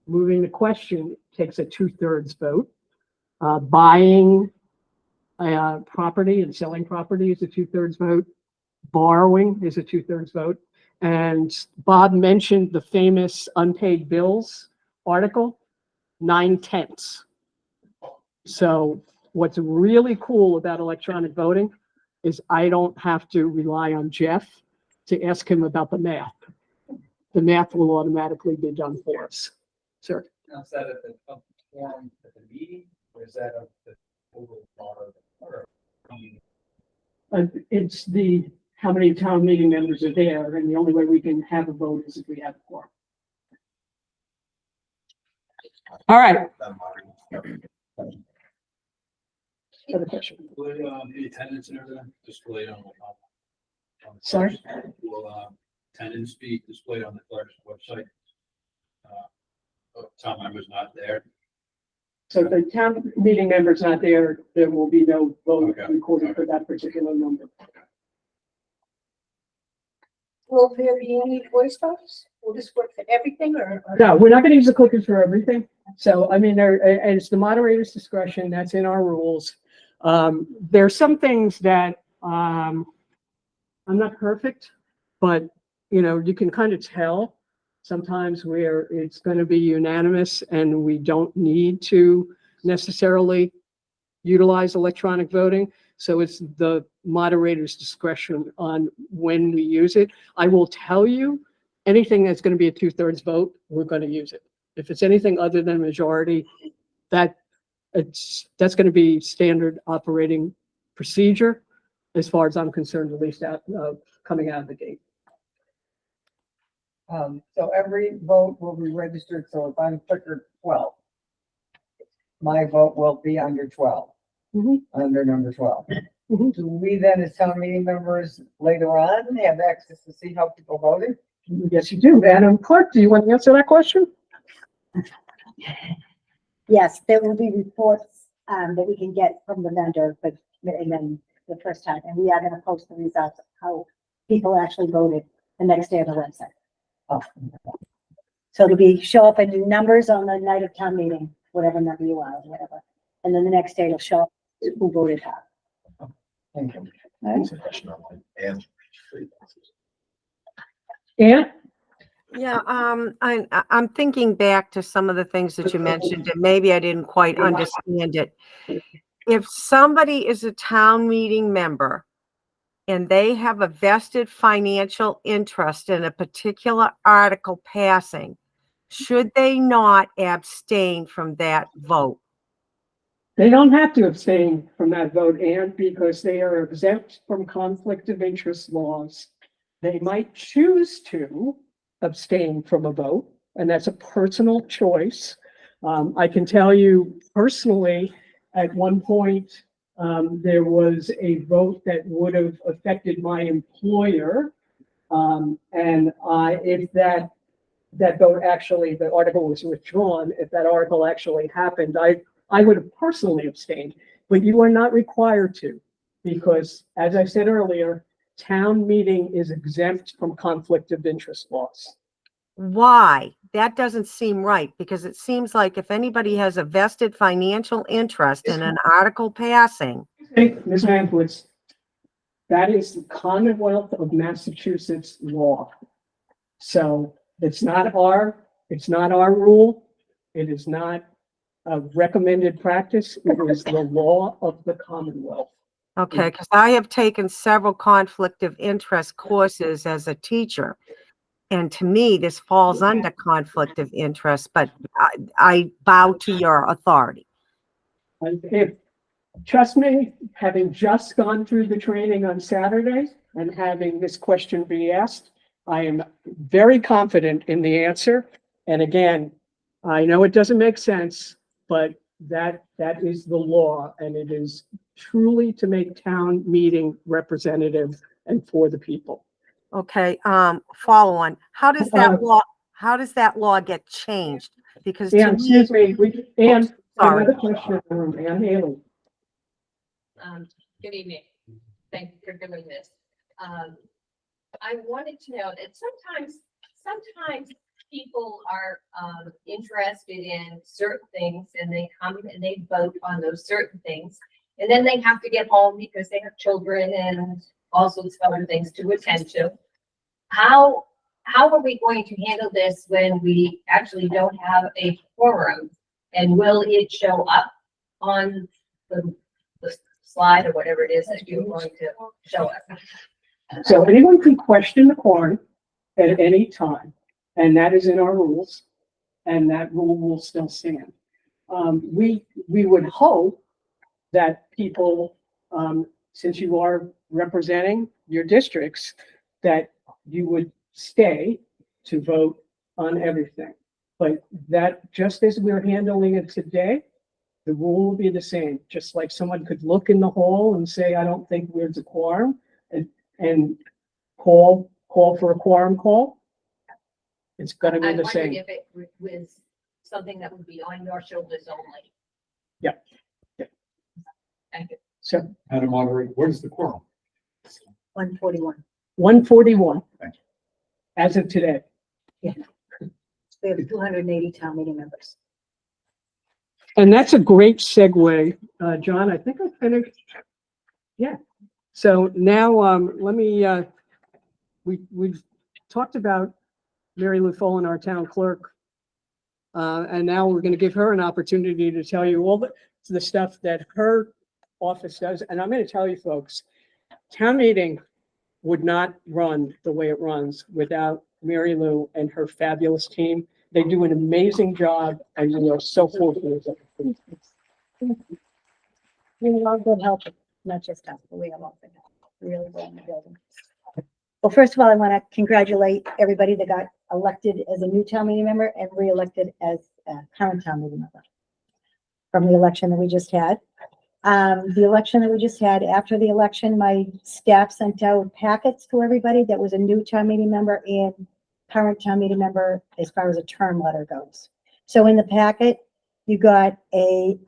moving the question takes a 2/3 vote. Buying property and selling property is a 2/3 vote. Borrowing is a 2/3 vote. And Bob mentioned the famous unpaid bills article, 9/10. So what's really cool about electronic voting is I don't have to rely on Jeff to ask him about the math. The math will automatically be done for us. Sir. Now, is that at the forum at the meeting, or is that at the overall or? It's the how many town meeting members are there, and the only way we can have a vote is if we have a quorum. All right. Other question. The attendance and everything displayed on the Sorry? Will attendance be displayed on the clerk's website? Town members not there. So the town meeting member's not there, there will be no vote Okay. recorded for that particular number. Will there be any voice votes? Will this work for everything or? No, we're not gonna use the clickers for everything. So, I mean, it's the moderator's discretion, that's in our rules. There are some things that, I'm not perfect, but, you know, you can kind of tell sometimes where it's going to be unanimous and we don't need to necessarily utilize electronic voting. So it's the moderator's discretion on when we use it. I will tell you, anything that's going to be a 2/3 vote, we're going to use it. If it's anything other than majority, that's going to be standard operating procedure, as far as I'm concerned, at least coming out of the gate. So every vote will be registered, so if I'm clicker 12, my vote will be under 12. Mhm. Under number 12. Mhm. Do we then, as town meeting members later on, have access to see how people voted? Yes, you do. Madam Clerk, do you want to answer that question? Yes, there will be reports, that we can get from the vendor, but, and then the first time, and we are gonna post the results of how people actually voted the next day on the website. Oh, So it'll be, show up in numbers on the night of town meeting, whatever number you are, or whatever. And then the next day it'll show up who voted how. thank you. That's a question online. And And Yeah, I'm thinking back to some of the things that you mentioned, and maybe I didn't quite understand it. If somebody is a town meeting member and they have a vested financial interest in a particular article passing, should they not abstain from that vote? they don't have to abstain from that vote, and because they are exempt from conflict of interest laws, they might choose to abstain from a vote, and that's a personal choice. I can tell you personally, at one point, there was a vote that would have affected my employer. And if that vote actually, the article was withdrawn, if that article actually happened, I would have personally abstained, but you are not required to, because as I said earlier, town meeting is exempt from conflict of interest laws. Why? That doesn't seem right, because it seems like if anybody has a vested financial interest in an article passing, Hey, Ms. Mankiewicz, that is the Commonwealth of Massachusetts law. So it's not our rule. It is not a recommended practice. It is the law of the Commonwealth. okay, because I have taken several conflict of interest courses as a teacher. And to me, this falls under conflict of interest, but I bow to your authority. And trust me, having just gone through the training on Saturday and having this question be asked, I am very confident in the answer. And again, I know it doesn't make sense, but that is the law, and it is truly to make town meeting representative and for the people. Okay, follow on. How does that law get changed? Because to And me, excuse me, and sorry. another question in the room, Ann Haley. Good evening. Thank you for doing this. I wanted to know that sometimes people are interested in certain things and they come and they vote on those certain things. And then they have to get home because they have children and all sorts of other things to attend to. How are we going to handle this when we actually don't have a quorum? And will it show up on the slide or whatever it is that you're going to show us? So anyone can question the quorum at any time, and that is in our rules, and that rule will still stand. We would hope that people, since you are representing your districts, that you would stay to vote on everything. But that, just as we're handling it today, the rule will be the same. Just like someone could look in the hall and say, I don't think there's a quorum, and call for a quorum call. It's gonna be I the wondered same. if it was something that would be on your shoulders only. Yeah. Thank you. So Madam Moderator, what is the quorum? 141. 141 Thank you. as of today. We have 280 town meeting members. And that's a great segue. John, I think I finished. Yeah. So now, let me, we've talked about Mary Lou Follen, our town clerk. And now we're going to give her an opportunity to tell you all the stuff that her office does. And I'm going to tell you folks, town meeting would not run the way it runs without Mary Lou and her fabulous team. They do an amazing job, and we are so fortunate. We love good help, not just us, but we have all the help. Really well in the building. Well, first of all, I want to congratulate everybody that got elected as a new town meeting member and re-elected as a current town meeting member. from the election that we just had. The election that we just had, after the election, my staff sent out packets to everybody that was a new town meeting member and current town meeting member as far as a term letter goes. So in the packet, you got a,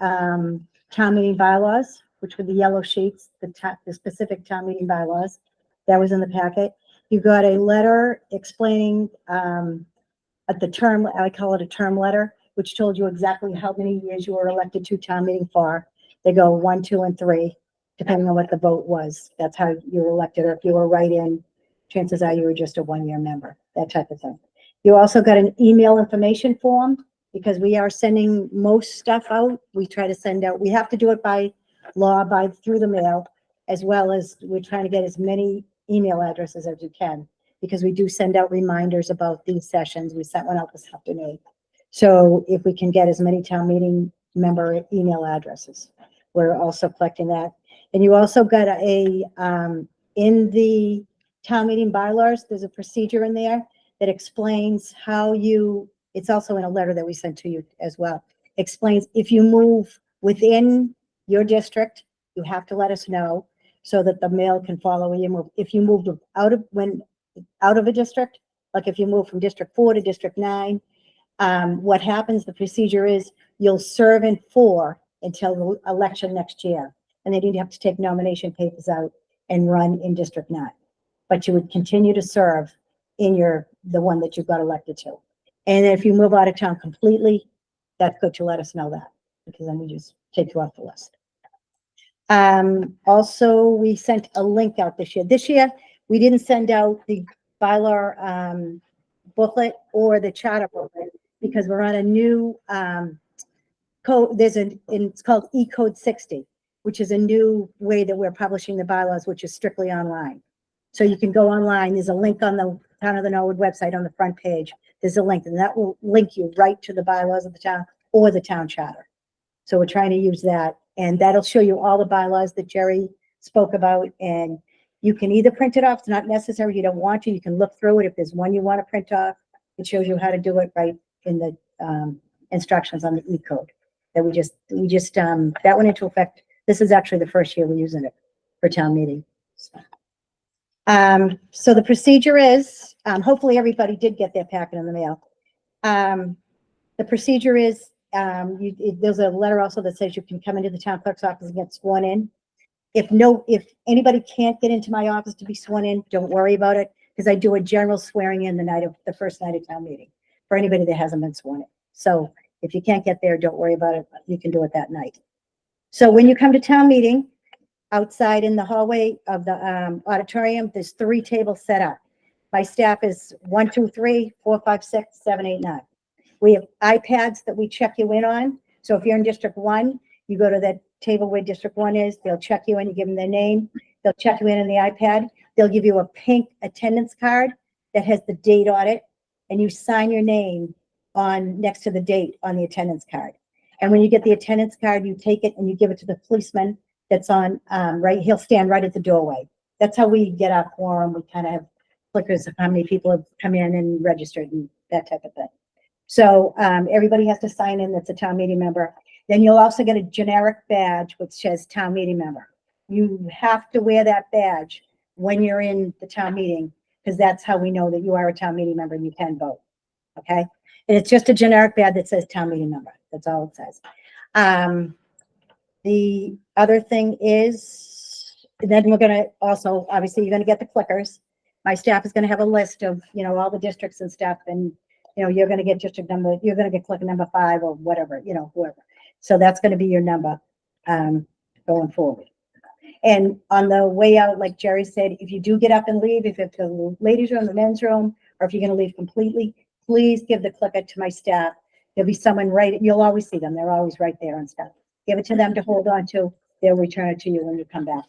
town meeting bylaws, which were the yellow sheets, the specific town meeting bylaws. That was in the packet. You got a letter explaining, at the term, I call it a term letter, which told you exactly how many years you were elected to town meeting for. They go 1, 2, and 3, depending on what the vote was. That's how you were elected, or if you were write-in, chances are you were just a 1-year member, that type of thing. You also got an email information form, because we are sending most stuff out. We try to send out, we have to do it by law, through the mail, as well as we're trying to get as many email addresses as we can, because we do send out reminders about these sessions. We sent one out this afternoon. So if we can get as many town meeting member email addresses, we're also collecting that. And you also got a, in the town meeting bylaws, there's a procedure in there that explains how you, it's also in a letter that we sent to you as well, explains if you move within your district, you have to let us know so that the mail can follow where you move. If you moved out of a district, like if you move from District 4 to District 9, what happens, the procedure is you'll serve in 4 until the election next year. And then you'd have to take nomination papers out and run in District 9. But you would continue to serve in the one that you got elected to. And if you move out of town completely, that's good to let us know that, because then we just take you off the list. Also, we sent a link out this year. This year, we didn't send out the bylaw booklet or the charter booklet, because we're on a new code. It's called E-Code 60, which is a new way that we're publishing the bylaws, which is strictly online. So you can go online. There's a link on the Town of the Norwood website on the front page. There's a link, and that will link you right to the bylaws of the town or the town charter. So we're trying to use that, and that'll show you all the bylaws that Gerri spoke about. And you can either print it off. It's not necessary. You don't want to. You can look through it. If there's one you want to print off, it shows you how to do it right in the instructions on the E-Code. That we just that went into effect. This is actually the first year we're using it for town meeting. So the procedure is, hopefully everybody did get their packet in the mail. The procedure is, there's a letter also that says you can come into the town clerk's office and get sworn in. If anybody can't get into my office to be sworn in, don't worry about it, because I do a general swearing in the first night of town meeting for anybody that hasn't been sworn in. So if you can't get there, don't worry about it. You can do it that night. So when you come to town meeting, outside in the hallway of the auditorium, there's 3 tables set up. My staff is 1, 2, 3, 4, 5, 6, 7, 8, 9. We have iPads that we check you in on. So if you're in District 1, you go to that table where District 1 is, they'll check you in, you give them their name, they'll check you in on the iPad. They'll give you a pink attendance card that has the date on it, and you sign your name next to the date on the attendance card. And when you get the attendance card, you take it and you give it to the policeman that's on, he'll stand right at the doorway. That's how we get our quorum. We kind of have clickers of how many people have come in and registered and that type of thing. So everybody has to sign in that's a town meeting member. Then you'll also get a generic badge which says town meeting member. You have to wear that badge when you're in the town meeting, because that's how we know that you are a town meeting member and you can vote. Okay? And it's just a generic badge that says town meeting member. That's all it says. The other thing is, then we're gonna also, obviously, you're gonna get the clickers. My staff is gonna have a list of, all the districts and stuff, and, you're gonna get district number, you're gonna get clicker number 5 or whatever, whoever. So that's gonna be your number, going forward. And on the way out, like Gerri said, if you do get up and leave, if it's the ladies' room, the men's room, or if you're gonna leave completely, please give the clicker to my staff. There'll be someone you'll always see them. They're always right there and stuff. Give it to them to hold on to. They'll return it to you when you come back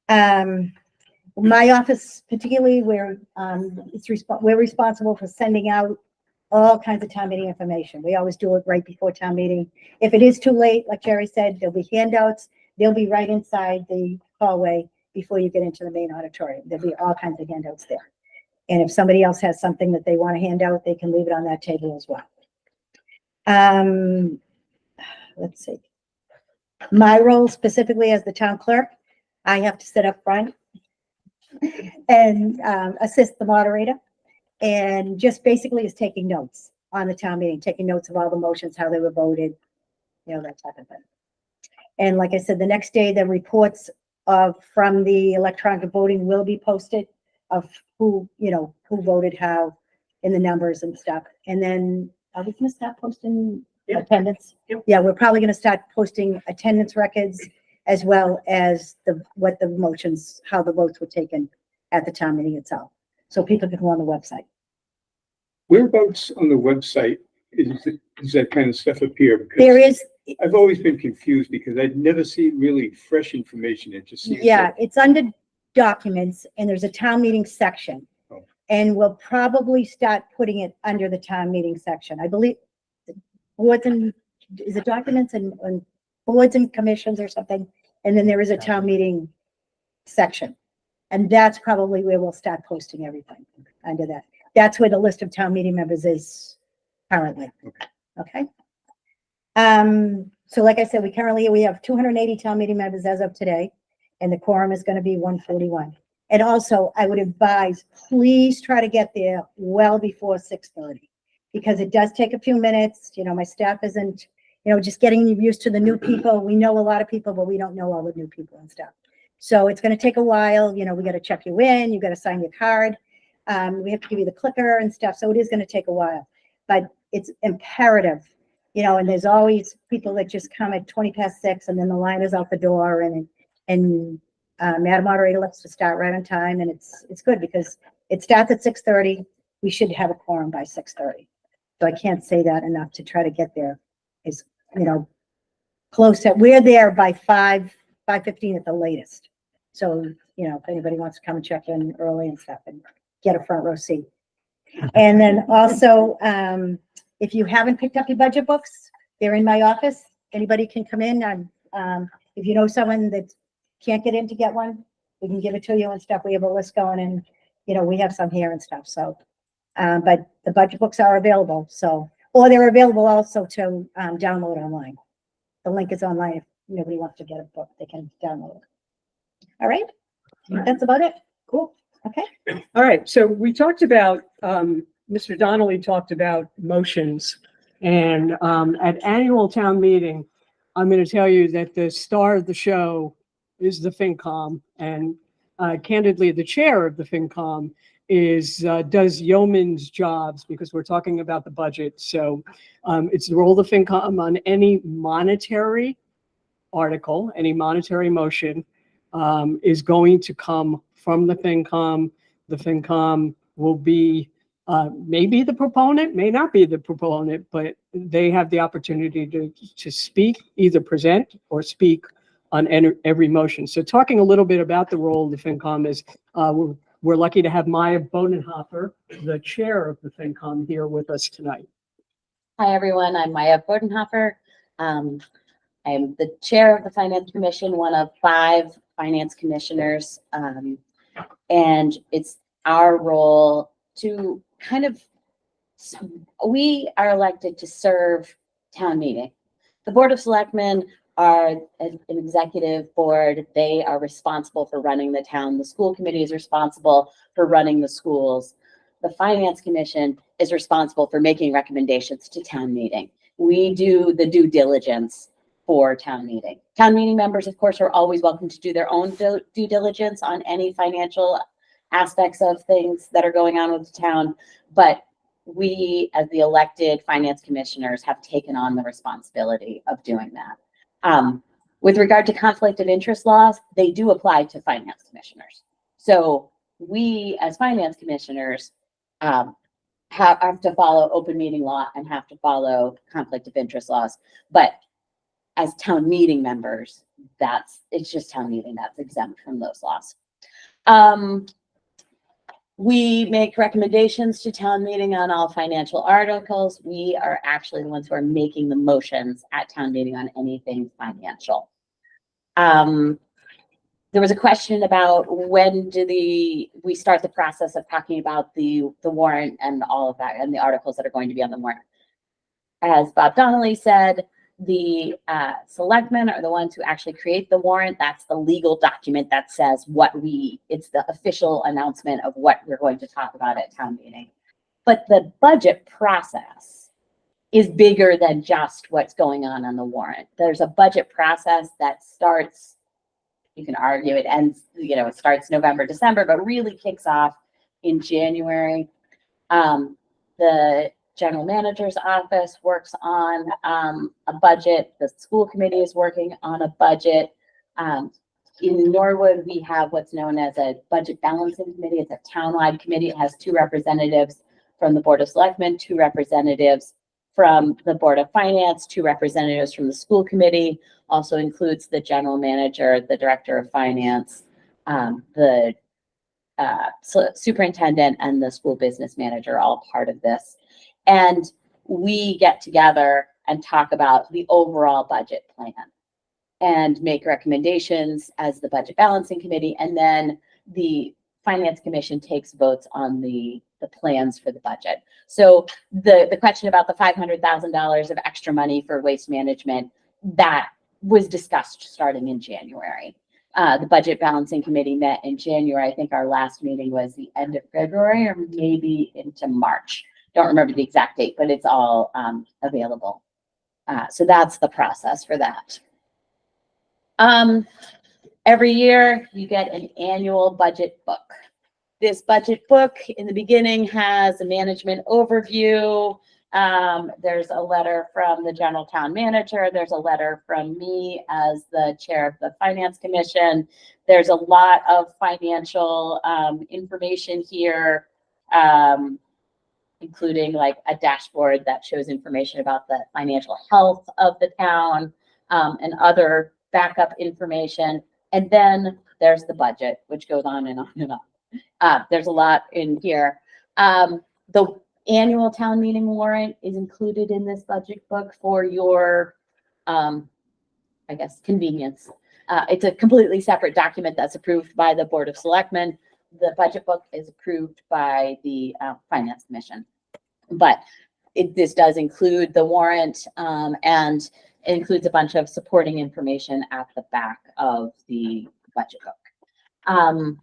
in. My office, particularly, we're responsible for sending out all kinds of town meeting information. We always do it right before town meeting. If it is too late, like Gerri said, there'll be handouts. They'll be right inside the hallway before you get into the main auditorium. There'll be all kinds of handouts there. And if somebody else has something that they want to hand out, they can leave it on that table as well. let's see. My role specifically as the town clerk, I have to sit up front and assist the moderator. And just basically is taking notes on the town meeting, taking notes of all the motions, how they were voted, you know, that type of thing. And like I said, the next day, the reports from the electronic voting will be posted of who, you know, who voted how in the numbers and stuff. And then are we gonna start posting Yep. attendance? Yep. Yeah, we're probably gonna start posting attendance records as well as what the motions, how the votes were taken at the town meeting itself. So people can go on the website. Whereabouts on the website does that kind of stuff appear? Because There is, I've always been confused because I'd never see really fresh information. It just seems. yeah, it's under documents and there's a town meeting section. Oh. And we'll probably start putting it under the town meeting section. I believe boards and, is it documents and boards and commissions or something? And then there is a town meeting section. And that's probably where we'll start posting everything under that. That's where the list of town meeting members is currently. Okay. So like I said, we have 280 town meeting members as of today, and the quorum is going to be 141. And also, I would advise, please try to get there well before 6:30, because it does take a few minutes. You know, my staff isn't, you know, just getting used to the new people. We know a lot of people, but we don't know all the new people and stuff. So it's going to take a while. You know, we got to check you in. You got to sign your card. We have to give you the clicker and stuff. So it is going to take a while, but it's imperative, you know, and there's always people that just come at 6:20 and then the line is out the door and Madam Moderator lets us start right on time. And it's good because it starts at 6:30. We should have a quorum by 6:30. So I can't say that enough to try to get there is, you know, close to, we're there by 5:15 at the latest. So, you know, if anybody wants to come and check in early and stuff and get a front row seat. And then also, if you haven't picked up your budget books, they're in my office. Anybody can come in. If you know someone that can't get in to get one, we can give it to you and stuff. We have a list going and, you know, we have some here and stuff. So, but the budget books are available. So, or they're available also to download online. The link is online. If nobody wants to get a book, they can download it. All right. That's about it. Cool. Okay. All right, so we talked about, Mr. Donnelly talked about motions. And at annual town meeting, I'm going to tell you that the star of the show is the FinCom. And candidly, the chair of the FinCom does yeoman's jobs because we're talking about the budget. So it's the role of the FinCom on any monetary article, any monetary motion is going to come from the FinCom. The FinCom will be maybe the proponent, may not be the proponent, but they have the opportunity to speak, either present or speak on every motion. So talking a little bit about the role of the FinCom is we're lucky to have Maya Bodenhofer, the chair of the FinCom, here with us tonight. Hi, everyone. I'm Maya Bodenhofer. I am the chair of the Finance Commission, one of 5 finance commissioners. And it's our role to kind of, we are elected to serve town meeting. The Board of Selectmen are an executive board. They are responsible for running the town. The school committee is responsible for running the schools. The Finance Commission is responsible for making recommendations to town meeting. We do the due diligence for town meeting. Town meeting members, of course, are always welcome to do their own due diligence on any financial aspects of things that are going on with the town. But we, as the elected finance commissioners, have taken on the responsibility of doing that. With regard to conflict of interest laws, they do apply to finance commissioners. So we, as finance commissioners, have to follow open meeting law and have to follow conflict of interest laws. But as town meeting members, it's just town meeting that's exempt from those laws. We make recommendations to town meeting on all financial articles. We are actually the ones who are making the motions at town meeting on anything financial. There was a question about when do we start the process of talking about the warrant and all of that and the articles that are going to be on the warrant. As Bob Donnelly said, The selectmen are the ones who actually create the warrant. That's the legal document that says it's the official announcement of what we're going to talk about at town meeting. But the budget process is bigger than just what's going on the warrant. There's a budget process that starts, you can argue it ends, it starts November, December, but really kicks off in January. The general manager's office works on a budget. The school committee is working on a budget. In Norwood, we have what's known as a budget balancing committee. It's a townwide committee. It has 2 representatives from the Board of Selectmen, 2 representatives from the Board of Finance, 2 representatives from the school committee. Also includes the general manager, the director of finance, the superintendent, and the school business manager, all part of this. And we get together and talk about the overall budget plan and make recommendations as the budget balancing committee. And then the Finance Commission takes votes on the plans for the budget. So the question about the $500,000 of extra money for waste management, that was discussed starting in January. The budget balancing committee met in January. I think our last meeting was the end of February or maybe into March. Don't remember the exact date, but it's all available. So that's the process for that. Every year you get an annual budget book. This budget book in the beginning has a management overview. There's a letter from the general town manager. There's a letter from me as the chair of the Finance Commission. There's a lot of financial information here, including like a dashboard that shows information about the financial health of the town, and other backup information. And then there's the budget, which goes on and on and on. There's a lot in here. The annual town meeting warrant is included in this budget book for your, I guess, convenience. It's a completely separate document that's approved by the Board of Selectmen. The budget book is approved by the Finance Commission. But this does include the warrant, and it includes a bunch of supporting information at the back of the budget book.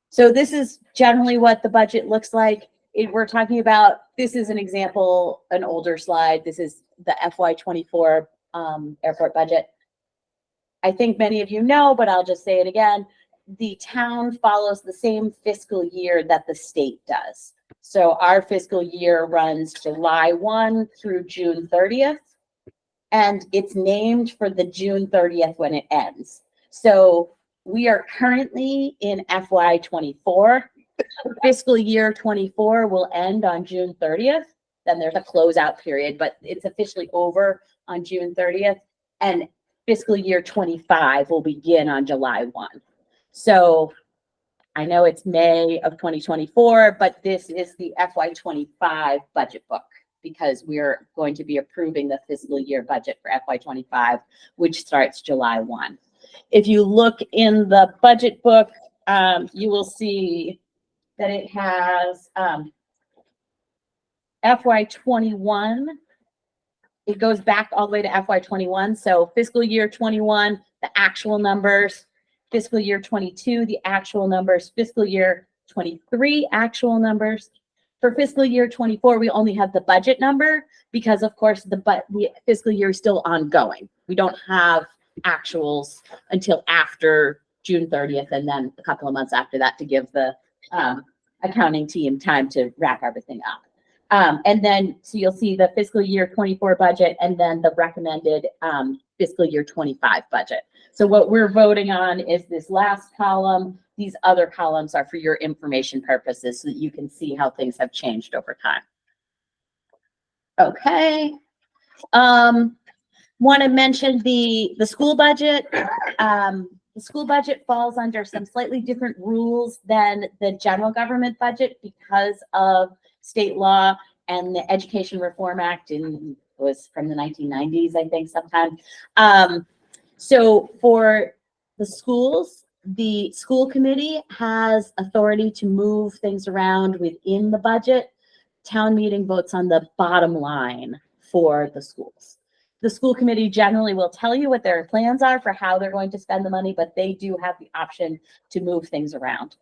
So this is generally what the budget looks like. We're talking about, this is an example, an older slide. This is the FY24 airport budget. I think many of you know, but I'll just say it again. The town follows the same fiscal year that the state does. So our fiscal year runs July 1 through June 30th, and it's named for the June 30th when it ends. So we are currently in FY24. Fiscal year 24 will end on June 30th. Then there's a closeout period, but it's officially over on June 30th. And fiscal year 25 will begin on July 1. So I know it's May of 2024, but this is the FY25 budget book, because we're going to be approving the fiscal year budget for FY25, which starts July 1. If you look in the budget book, you will see that it has FY21. It goes back all the way to FY21. So fiscal year 21, the actual numbers, fiscal year 22, the actual numbers, fiscal year 23, actual numbers. For fiscal year 24, we only have the budget number because, of course, the fiscal year is still ongoing. We don't have actuals until after June 30th, and then a couple of months after that to give the accounting team time to wrap everything up. And then, so you'll see the fiscal year 24 budget and then the recommended fiscal year 25 budget. So what we're voting on is this last column. These other columns are for your information purposes so that you can see how things have changed over time. Okay. Want to mention the school budget. The school budget falls under some slightly different rules than the general government budget because of state law and the Education Reform Act was from the 1990s, I think, sometime. So for the schools, the school committee has authority to move things around within the budget. Town meeting votes on the bottom line for the schools. The school committee generally will tell you what their plans are for how they're going to spend the money, but they do have the option to move things around.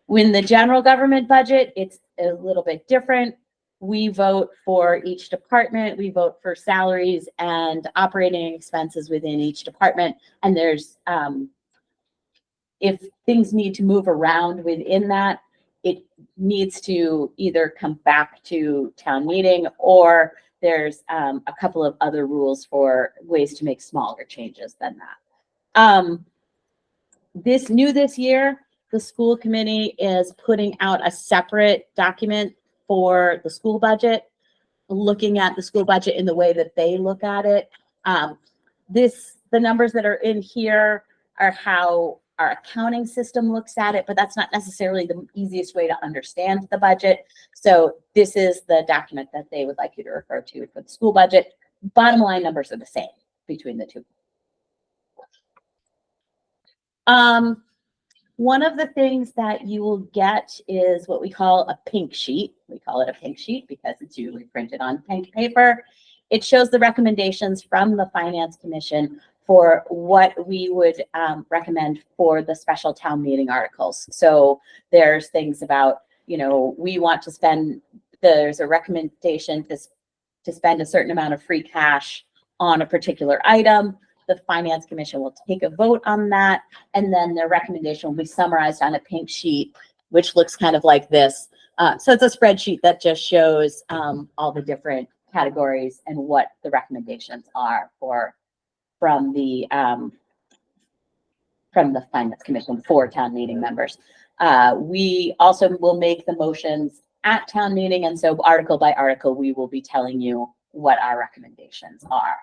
When the general government budget, it's a little bit different. We vote for each department, we vote for salaries and operating expenses within each department. And there's, if things need to move around within that, it needs to either come back to town meeting, or there's a couple of other rules for ways to make smaller changes than that. This year, the school committee is putting out a separate document for the school budget, looking at the school budget in the way that they look at it. The numbers that are in here are how our accounting system looks at it, but that's not necessarily the easiest way to understand the budget. So this is the document that they would like you to refer to for the school budget. Bottom line numbers are the same between the two. One of the things that you will get is what we call a pink sheet. We call it a pink sheet because it's usually printed on pink paper. It shows the recommendations from the Finance Commission for what we would recommend for the special town meeting articles. So there's things about, you know, we want to spend, there's a recommendation to spend a certain amount of free cash on a particular item. The Finance Commission will take a vote on that, and then their recommendation will be summarized on a pink sheet, which looks kind of like this. So it's a spreadsheet that just shows all the different categories and what the recommendations are from the Finance Commission for town meeting members. We also will make the motions at town meeting, and so article by article, we will be telling you what our recommendations are.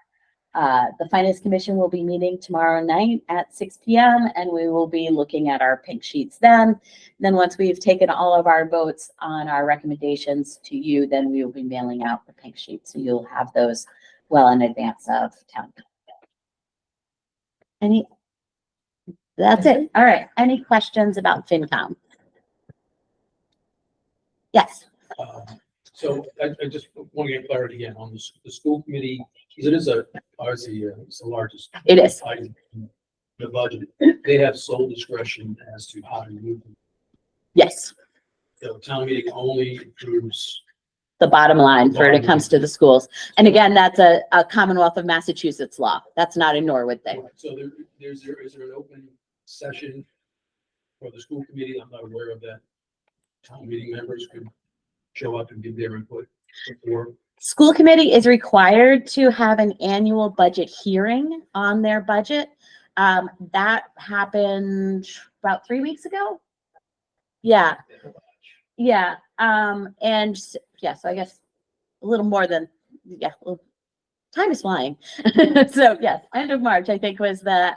The Finance Commission will be meeting tomorrow night at 6 p.m. and we will be looking at our pink sheets then. Then once we've taken all of our votes on our recommendations to you, then we will be mailing out the pink sheets. So you'll have those well in advance of town meeting. That's it. All right. Any questions about FinCom? Yes. So I just want to get clarity again on the school committee, because it is obviously it's the largest. It is. Item in the budget. They have sole discretion as to how to move them. Yes. The town meeting only approves. The bottom line for it comes to the schools. And again, that's a Commonwealth of Massachusetts law. That's not a Norwood thing. So is there an open session for the school committee? I'm not aware of that. Town meeting members could show up and give their input before. School committee is required to have an annual budget hearing on their budget. That happened about 3 weeks ago. Yeah. Yeah. And yeah, so I guess a little more than, yeah, well, time is flying. So yes, end of March, I think, was the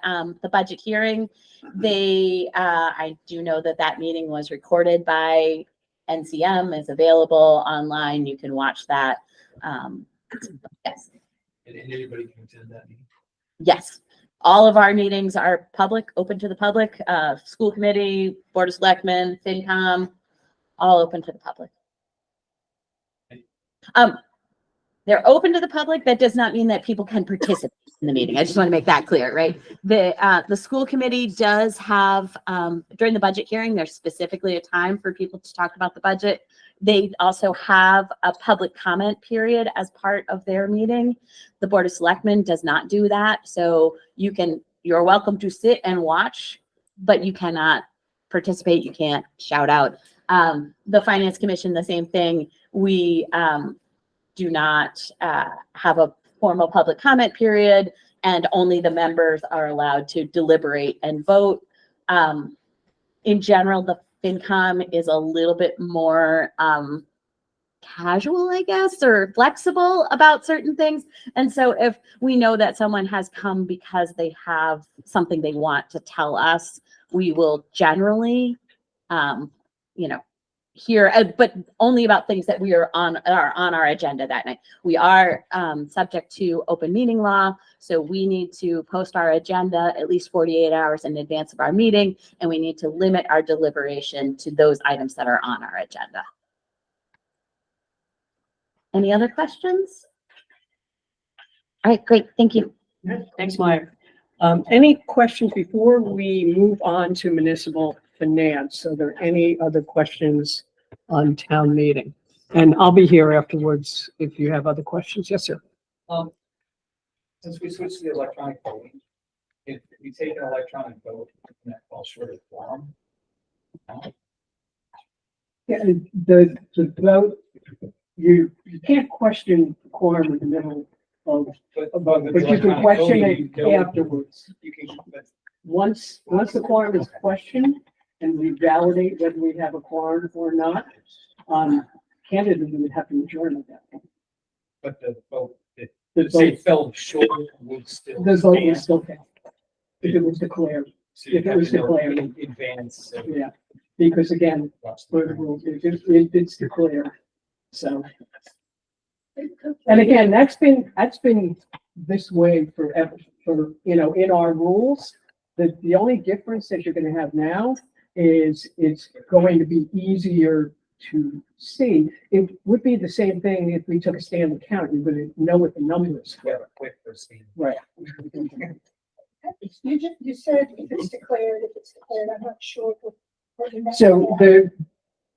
budget hearing. I do know that meeting was recorded by NCM, is available online. You can watch that. Yes. And anybody can attend that meeting. Yes. All of our meetings are public, open to the public, school committee, board of selectmen, FinCom, all open to the public. They're open to the public. That does not mean that people can participate in the meeting. I just want to make that clear, right? The school committee does have, during the budget hearing, there's specifically a time for people to talk about the budget. They also have a public comment period as part of their meeting. The Board of Selectmen does not do that. So you're welcome to sit and watch, but you cannot participate. You can't shout out. The Finance Commission, the same thing. We do not have a formal public comment period, and only the members are allowed to deliberate and vote. In general, the FinCom is a little bit more casual, I guess, or flexible about certain things. And so if we know that someone has come because they have something they want to tell us, we will generally, hear, but only about things that we are on our agenda that night. We are subject to open meeting law, so we need to post our agenda at least 48 hours in advance of our meeting, and we need to limit our deliberation to those items that are on our agenda. Any other questions? All right, great, thank you. Thanks, Maya. Any questions before we move on to municipal finance? Are there any other questions on town meeting? And I'll be here afterwards if you have other questions. Yes, sir. Since we switched to the electronic voting, if we take an electronic vote, and that falls short of quorum. Yeah, the vote, you can't question quorum in the middle of, but you can question it afterwards. You can, but Once the quorum is questioned and we validate whether we have a quorum or not, candidate would have to adjourn at that point. but the vote, The say vote, it fell short, would still. the vote is stand. still count. If it was declared, So you if it have was to know declared. in advance. of yeah, because again, what's for the rules, it's declared, so. And again, that's been this way forever, in our rules. The only difference that you're gonna have now is it's going to be easier to see. It would be the same thing if we took a Stanley count, you would know what the number is. We have a quick proceeding. Right. You said if it's declared, I'm not sure. So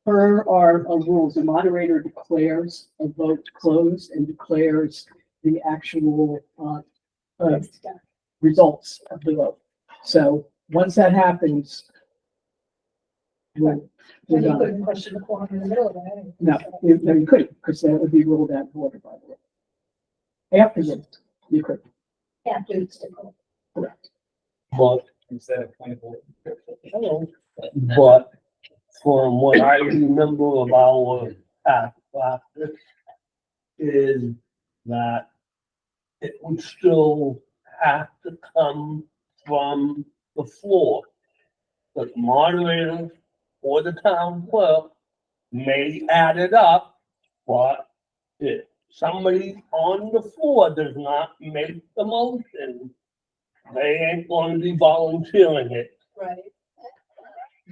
per our rules, the moderator declares a vote closed and declares the actual results of the vote. So once that happens, we're done. question the quorum in the middle of that. No, you couldn't, because that would be ruled out of order, by the way. Afterwards, you could, After it's declared. correct. But, Instead of point of order. but from what I remember of our past practice is that it would still have to come from the floor. The moderator or the town clerk may add it up, but if somebody on the floor does not make the motion, they ain't going to be volunteering it. Right.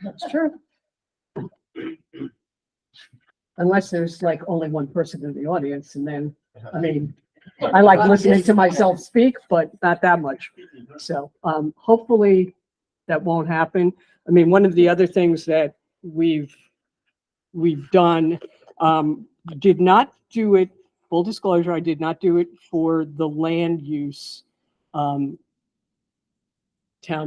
That's true. Unless there's like only one person in the audience, and then, I mean, I like listening to myself speak, but not that much. So, hopefully that won't happen. I mean, one of the other things that we've done, did not do it, full disclosure, I did not do it for the land use, town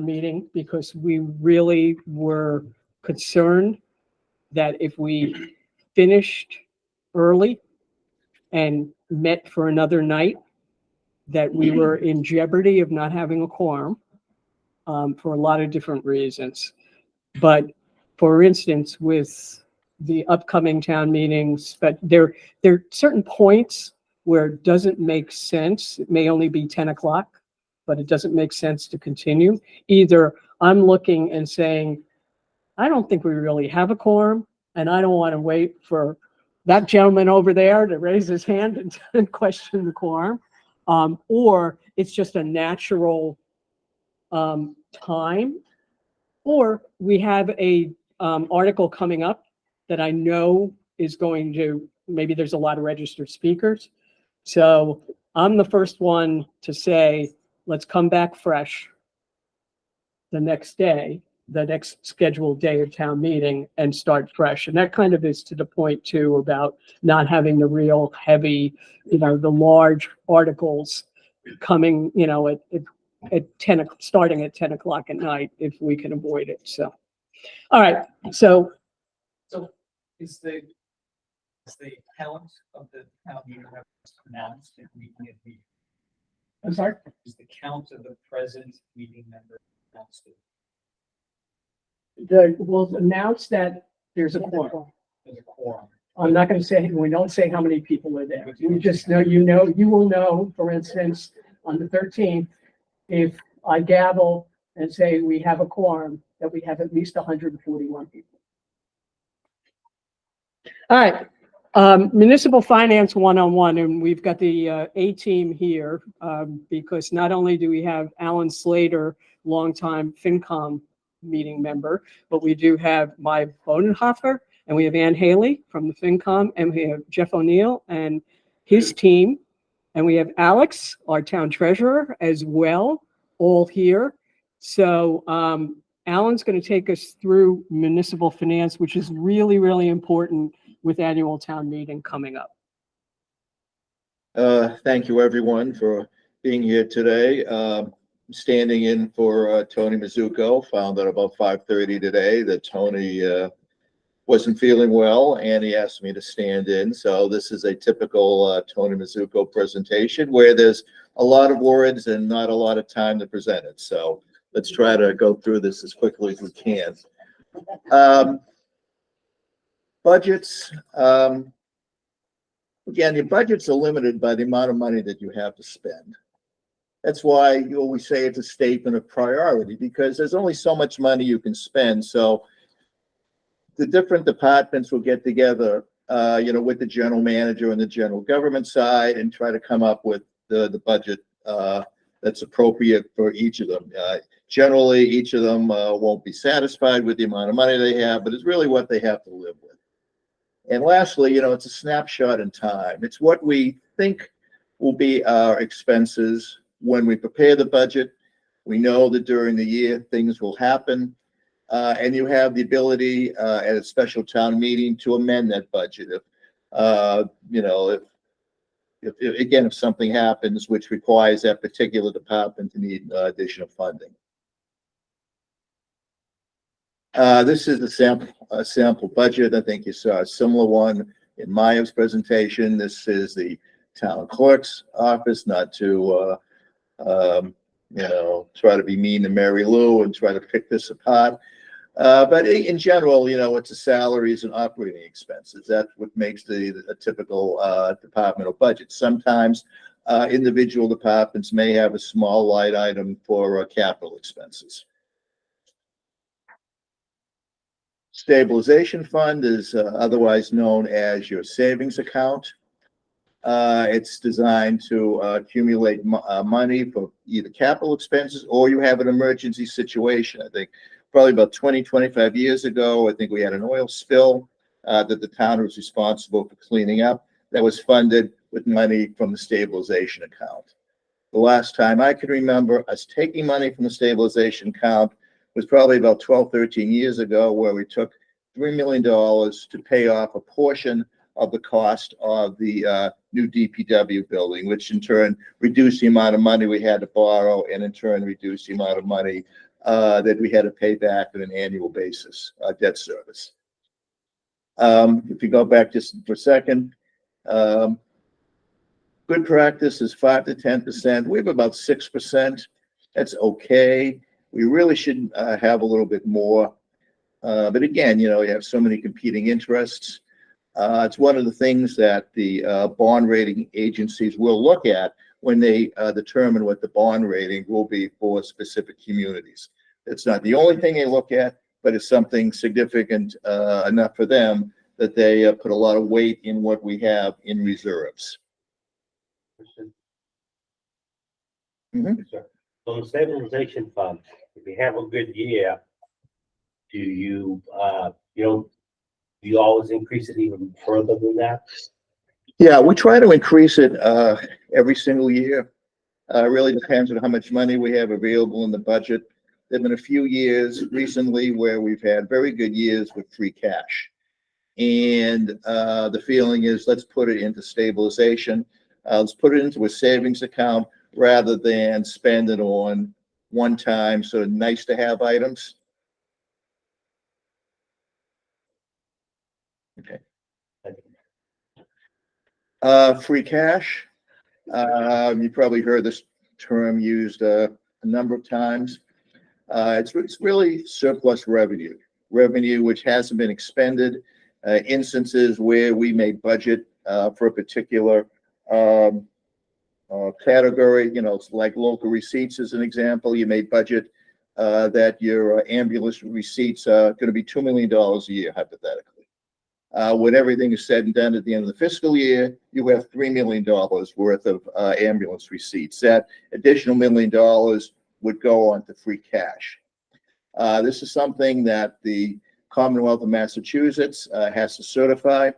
meeting, because we really were concerned that if we finished early and met for another night, that we were in jeopardy of not having a quorum, for a lot of different reasons. But for instance, with the upcoming town meetings, but there are certain points where it doesn't make sense. It may only be 10 o'clock, but it doesn't make sense to continue. Either I'm looking and saying, I don't think we really have a quorum, and I don't want to wait for that gentleman over there to raise his hand and question the quorum. Or it's just a natural time. Or we have a article coming up that I know is going to, maybe there's a lot of registered speakers. So I'm the first one to say, let's come back fresh the next day, the next scheduled day of town meeting, and start fresh. And that kind of is to the point too about not having the real heavy, the large articles coming, at 10, starting at 10 o'clock at night, if we can avoid it. So, all right. So Is the count of the town meeting announced if we can be? I'm sorry. Is the count of the present meeting member announced? We'll announce that there's a quorum. There's a quorum. I'm not going to say, we don't say how many people are there. We just know, you will know, for instance, on the 13th, if I gavel and say we have a quorum, that we have at least 141 people. All right. Municipal Finance 101, and we've got the A team here, because not only do we have Alan Slater, longtime FinCom meeting member, but we do have Maya Bodenhofer, and we have Ann Haley from the FinCom, and we have Jeff O'Neill and his team. And we have Alex, our town treasurer, as well, all here. So Alan's going to take us through municipal finance, which is really, really important with annual town meeting coming up. Thank you, everyone, for being here today. Standing in for Tony Mizuko. Found out about 5:30 today that Tony wasn't feeling well, and he asked me to stand in. So this is a typical Tony Mizuko presentation where there's a lot of words and not a lot of time to present it. So let's try to go through this as quickly as we can. Budgets. Again, your budgets are limited by the amount of money that you have to spend. That's why you always say it's a statement of priority, because there's only so much money you can spend. So the different departments will get together, with the general manager and the general government side and try to come up with the budget that's appropriate for each of them. Generally, each of them won't be satisfied with the amount of money they have, but it's really what they have to live with. And lastly, it's a snapshot in time. It's what we think will be our expenses when we prepare the budget. We know that during the year, things will happen. And you have the ability at a special town meeting to amend that budget. If something happens which requires that particular department to need additional funding. This is a sample budget. I think you saw a similar one in Maya's presentation. This is the town clerk's office, not to try to be mean to Mary Lou and try to pick this apart. But in general, it's the salaries and operating expenses. That's what makes a typical departmental budget. Sometimes individual departments may have a small light item for capital expenses. Stabilization fund is otherwise known as your savings account. It's designed to accumulate money for either capital expenses or you have an emergency situation. I think probably about 25 years ago, I think we had an oil spill that the town was responsible for cleaning up. That was funded with money from the stabilization account. The last time I can remember us taking money from the stabilization account was probably about 12, 13 years ago, where we took $3 million to pay off a portion of the cost of the new DPW building, which in turn reduced the amount of money we had to borrow and in turn reduced the amount of money that we had to pay back on an annual basis, debt service. If you go back just for a second, good practice is 5 to 10%. We have about 6%. That's okay. We really should have a little bit more. But again, you have so many competing interests. It's one of the things that the bond rating agencies will look at when they determine what the bond rating will be for specific communities. It's not the only thing they look at, but it's something significant enough for them that they put a lot of weight in what we have in reserves. So the stabilization fund, if you have a good year, do you always increase it even further than that? Yeah, we try to increase it every single year. Really depends on how much money we have available in the budget. There have been a few years recently where we've had very good years with free cash. And the feeling is, let's put it into stabilization. Let's put it into a savings account rather than spend it on one-time sort of nice-to-have items. Okay. Free cash. You probably heard this term used a number of times. It's really surplus revenue which hasn't been expended. Instances where we may budget for a particular category, it's like local receipts as an example. You may budget that your ambulance receipts are going to be $2 million a year, hypothetically. When everything is said and done at the end of the fiscal year, you have $3 million worth of ambulance receipts. That additional $1 million would go on to free cash. This is something that the Commonwealth of Massachusetts has to certify.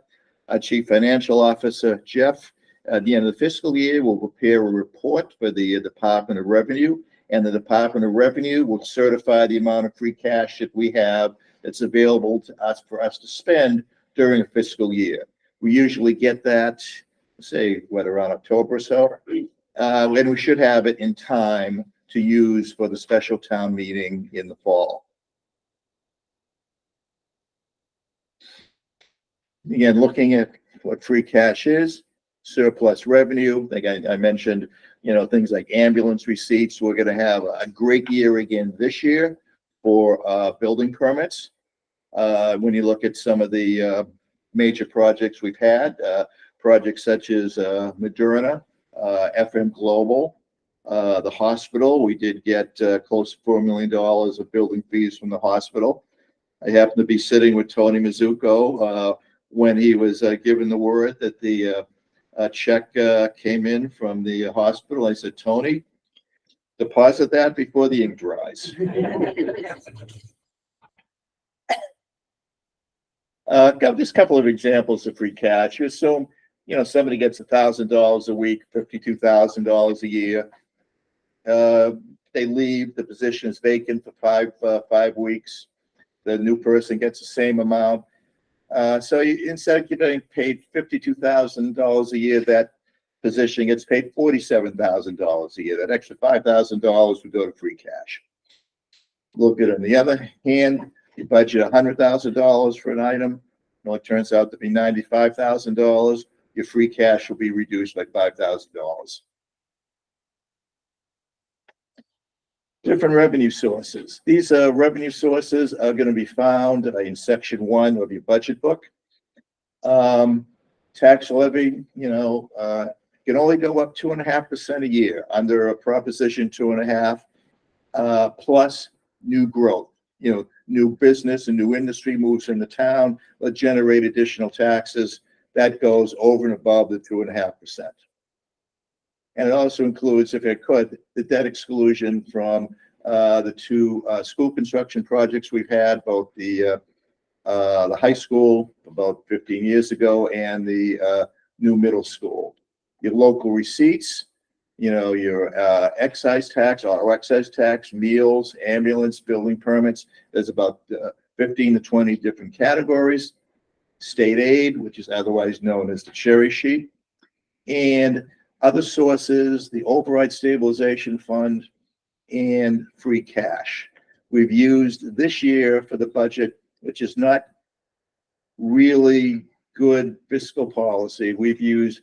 Chief Financial Officer Jeff At the end of the fiscal year, we'll prepare a report for the Department of Revenue, and the Department of Revenue will certify the amount of free cash that we have that's available to us for us to spend during a fiscal year. We usually get that, say, around October or so. And we should have it in time to use for the special town meeting in the fall. Again, looking at what free cash is, surplus revenue, like I mentioned, things like ambulance receipts. We're gonna have a great year again this year for building permits. When you look at some of the major projects we've had, projects such as Moderna, FM Global, the hospital, we did get close to $4 million of building fees from the hospital. I happened to be sitting with Tony Mizuko when he was given the word that the check came in from the hospital. I said, Tony, deposit that before the ink dries. Just a couple of examples of free cash. You assume, somebody gets $1,000 a week, $52,000 a year. They leave, the position is vacant for 5 weeks. The new person gets the same amount. So instead of getting paid $52,000 a year, that position gets paid $47,000 a year. That extra $5,000 would go to free cash. A little bit on the other hand, you budget $100,000 for an item, well, it turns out to be $95,000. Your free cash will be reduced by $5,000. Different revenue sources. These revenue sources are going to be found in section 1 of your budget book. Tax levy, can only go up 2.5% a year under a proposition 2.5, plus new growth. New business and new industry moves in the town, but generate additional taxes. That goes over and above the 2.5%. And it also includes, if it could, the debt exclusion from the 2 school construction projects we've had, both the high school about 15 years ago and the new middle school. Your local receipts, your excise tax, auto excise tax, meals, ambulance, building permits. There's about 15 to 20 different categories. State aid, which is otherwise known as the cherry sheet, and other sources, the override stabilization fund, and free cash. We've used this year for the budget, which is not really good fiscal policy. We've used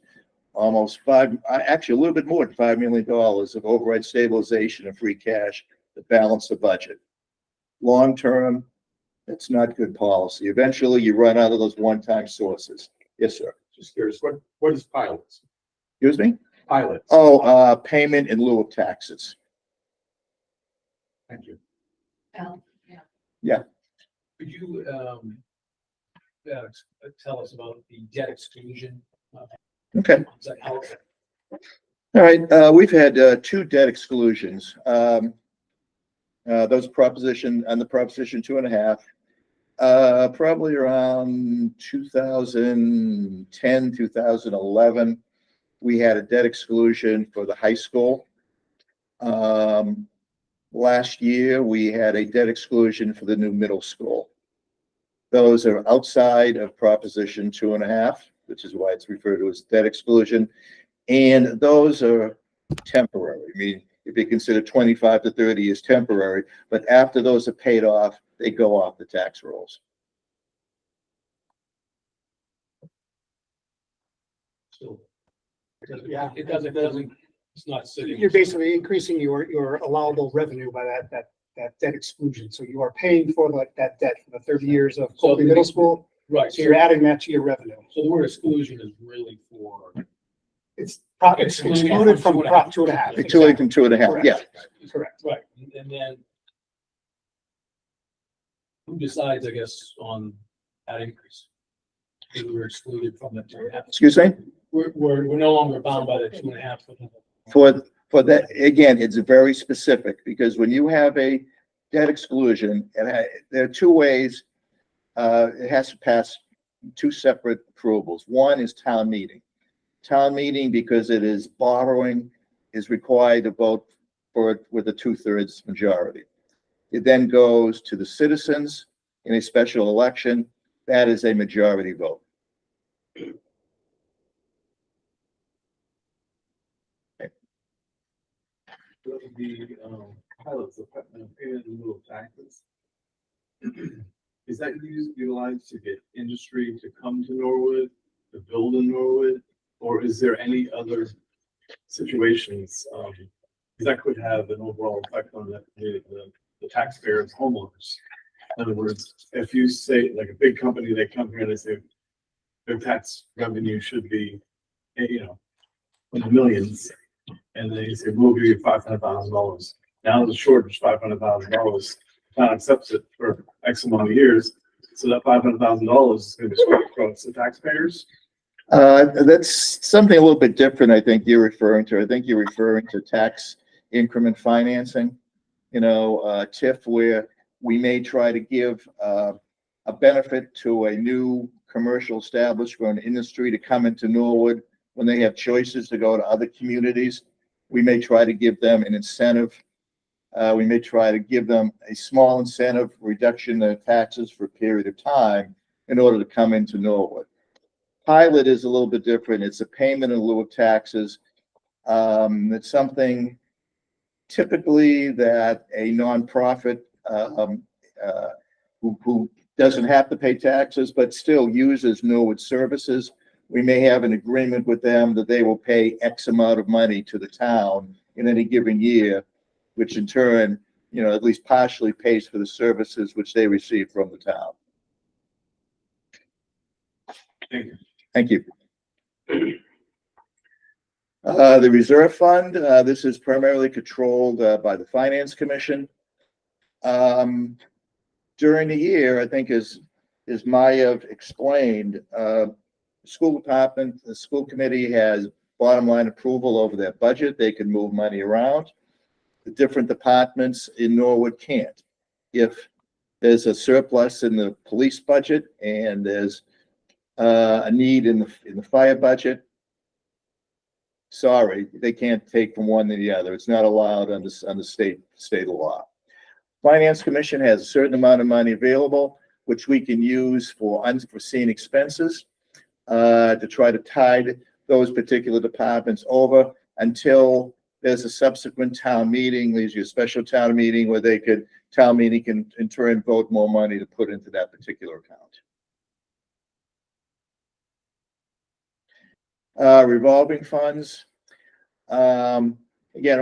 almost actually a little bit more than $5 million of override stabilization and free cash to balance the budget. Long term, that's not good policy. Eventually, you run out of those one-time sources. Yes, sir. Just curious, what is pilots? Excuse me? Pilots. Oh, payment in lieu of taxes. Thank you. Yeah. Could you tell us about the debt exclusion? Okay. Does that help? All right. We've had 2 debt exclusions. Those proposition 2.5. Probably around 2010, 2011, we had a debt exclusion for the high school. Last year, we had a debt exclusion for the new middle school. Those are outside of proposition 2.5, which is why it's referred to as debt exclusion. And those are temporary. I mean, if you consider 25 to 30 is temporary, but after those are paid off, they go off the tax rolls. So, it doesn't, it's not sitting. You're basically increasing your allowable revenue by that debt exclusion. So you are paying for that debt for the 30 years of So Colby Middle School. Right. So you're adding that to your revenue. So the word exclusion is really for. It's excluded from Prop 2.5. Excluded from 2.5, yeah. Correct. Right, and then who decides, I guess, on that increase? Because we're excluded from the 2.5. Excuse me? We're no longer bound by the 2.5. For that, again, it's very specific, because when you have a debt exclusion, and there are 2 ways it has to pass 2 separate approvals. One is town meeting. town meeting, because it is borrowing, is required to vote for it with a 2/3 majority. It then goes to the citizens in a special election. That is a majority vote. The pilots, the payment in lieu of taxes. Is that utilized to get industry to come to Norwood, to build in Norwood? Or is there any other situations, that could have an overall effect on the taxpayers, homeowners? In other words, if you say, like a big company, they come here and they say their tax revenue should be, in the millions, and they say, we'll give you $500,000. Now the shortage, $500,000, town accepts it for X amount of years, so that $500,000 is going to be spread across the taxpayers. That's something a little bit different, I think you're referring to. I think you're referring to tax increment financing, TIF, where we may try to give a benefit to a new commercial establishment or an industry to come into Norwood when they have choices to go to other communities. We may try to give them an incentive. We may try to give them a small incentive reduction in taxes for a period of time in order to come into Norwood. Pilot is a little bit different. It's a payment in lieu of taxes. It's something typically that a nonprofit who doesn't have to pay taxes but still uses Norwood services, we may have an agreement with them that they will pay X amount of money to the town in any given year, which in turn, at least partially pays for the services which they receive from the town. Thank you. Thank you. The reserve fund, this is primarily controlled by the Finance Commission. During the year, I think as Maya explained, school department, the school committee has bottom line approval over their budget. They can move money around. The different departments in Norwood can't. If there's a surplus in the police budget and there's a need in the fire budget, sorry, they can't take from one to the other. It's not allowed under state law. Finance Commission has a certain amount of money available, which we can use for unforeseen expenses to try to tide those particular departments over until there's a subsequent town meeting. There's your special town meeting where town meeting can in turn vote more money to put into that particular account. Revolving funds. Again,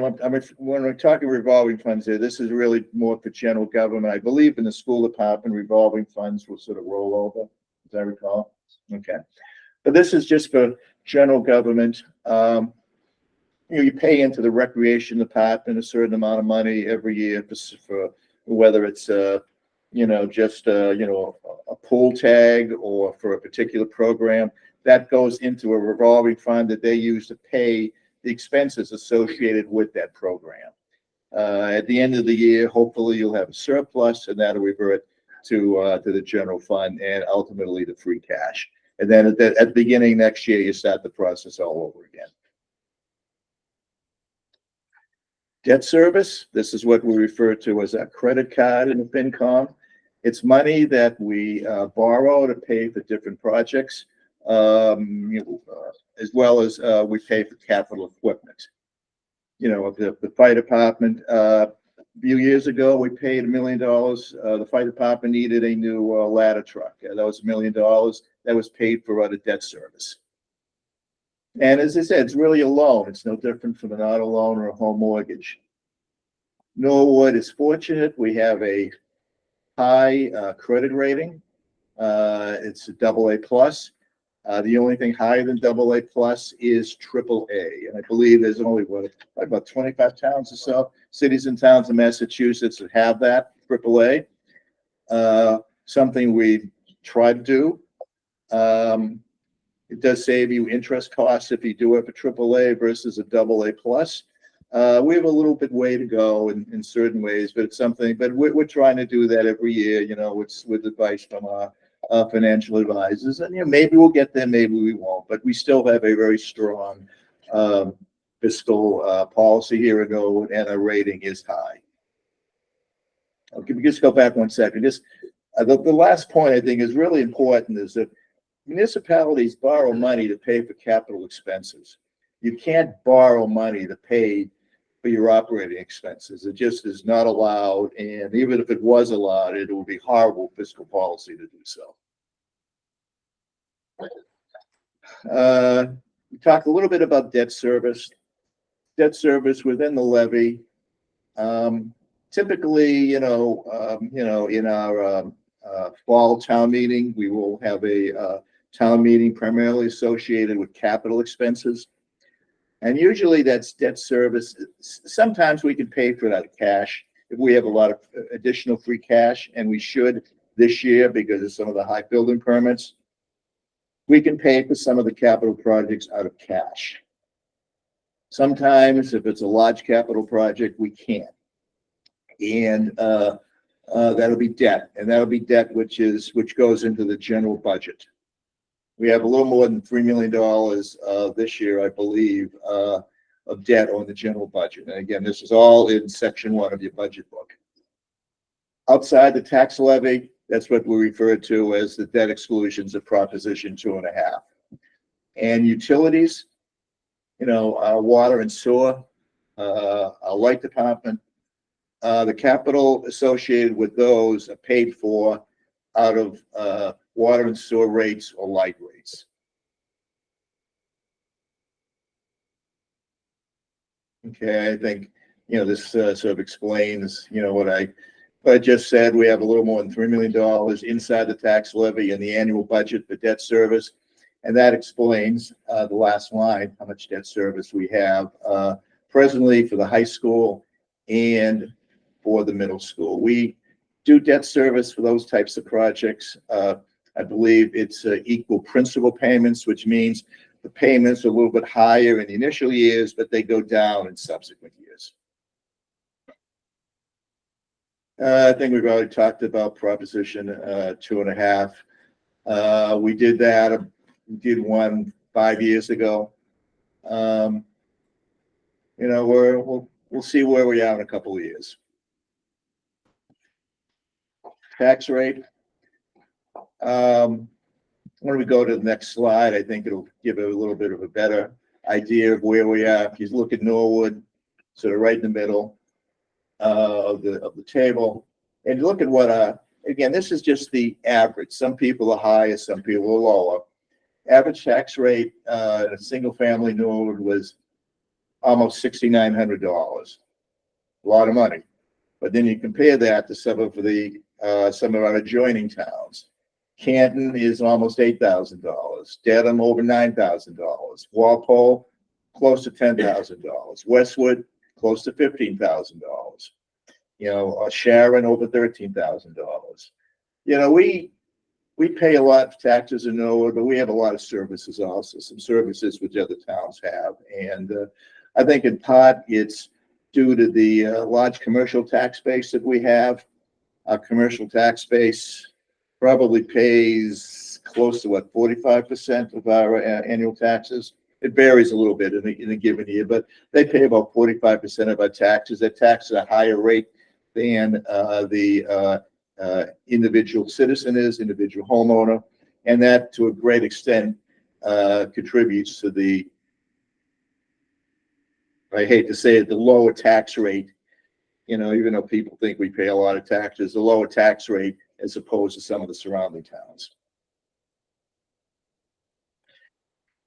when we're talking revolving funds here, this is really more for general government. I believe in the school department, revolving funds will sort of roll over, as I recall. Okay. But this is just for general government. You pay into the recreation department a certain amount of money every year for whether it's just a pool tag or for a particular program. That goes into a revolving fund that they use to pay the expenses associated with that program. At the end of the year, hopefully you'll have a surplus, and that'll revert to the general fund and ultimately the free cash. And then at the beginning next year, you start the process all over again. Debt service, this is what we refer to as a credit card in the FinCom. It's money that we borrow to pay for different projects, as well as we pay for capital equipment. The fire department, a few years ago, we paid $1 million. The fire department needed a new ladder truck. That was $1 million. That was paid for out of debt service. And as I said, it's really a loan. It's no different from an auto loan or a home mortgage. Norwood is fortunate. We have a high credit rating. It's a AA+. The only thing higher than AA+ is AAA. And I believe there's only about 25 towns or so, cities and towns in Massachusetts that have that AAA. Something we try to do. It does save you interest costs if you do have a AAA versus a AA+. We have a little bit way to go in certain ways, but it's something. But we're trying to do that every year. It's with advice from financial advisors, and, maybe we'll get there, maybe we won't, but we still have a very strong, fiscal, policy here in Norwood, and our rating is high. Okay, just go back one second. The last point I think is really important is that municipalities borrow money to pay for capital expenses. You can't borrow money to pay for your operating expenses. It just is not allowed, and even if it was allowed, it would be horrible fiscal policy to do so. We talked a little bit about debt service. Debt service within the levy. Typically, in our fall town meeting, we will have a town meeting primarily associated with capital expenses. And usually that's debt service. Sometimes we can pay for that cash if we have a lot of additional free cash, and we should this year because of some of the high building permits. We can pay for some of the capital projects out of cash. Sometimes if it's a large capital project, we can't. And that'll be debt, and that'll be debt which goes into the general budget. We have a little more than $3 million this year, I believe, of debt on the general budget. And again, this is all in section 1 of your budget book. Outside the tax levy, that's what we refer to as the debt exclusions of Proposition 2.5. And utilities, our water and sewer, our light department, the capital associated with those are paid for out of water and sewer rates or light rates. Okay, I think, this sort of explains, what I just said. We have a little more than $3 million inside the tax levy in the annual budget for debt service. And that explains the last line, how much debt service we have presently for the high school and for the middle school. We do debt service for those types of projects. I believe it's equal principal payments, which means the payments are a little bit higher in the initial years, but they go down in subsequent years. I think we've already talked about Proposition 2.5. We did that. We did one 5 years ago. We'll see where we are in a couple of years. Tax rate. When we go to the next slide, I think it'll give a little bit of a better idea of where we are. If you look at Norwood, sort of right in the middle of the table, and look at what again, this is just the average. Some people are higher, some people are lower. Average tax rate in a single family Norwood was almost $6,900. A lot of money. But then you compare that to some of our adjoining towns. Canton is almost $8,000. Dedham over $9,000. Walpole close to $10,000. Westwood close to $15,000. Sharon over $13,000. We pay a lot of taxes in Norwood, but we have a lot of services also, some services which other towns have. And I think in part it's due to the large commercial tax base that we have. Our commercial tax base probably pays close to 45% of our annual taxes. It varies a little bit in a given year, but they pay about 45% of our taxes. They're taxed at a higher rate than the individual citizen is, individual homeowner, and that to a great extent contributes to the, I hate to say it, the lower tax rate. Even though people think we pay a lot of taxes, the lower tax rate as opposed to some of the surrounding towns.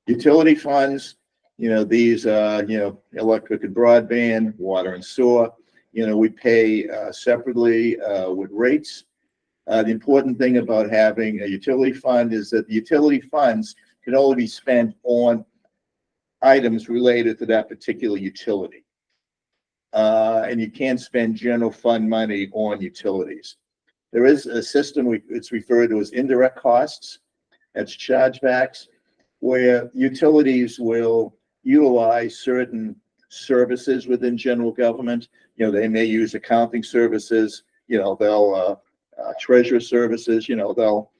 Utility funds, these electric and broadband, water and sewer, we pay separately with rates. The important thing about having a utility fund is that the utility funds can only be spent on items related to that particular utility. And you can't spend general fund money on utilities. There is a system, it's referred to as indirect costs. That's chargebacks, where utilities will utilize certain services within general government. They may use accounting services, they'll treasurer services, they'll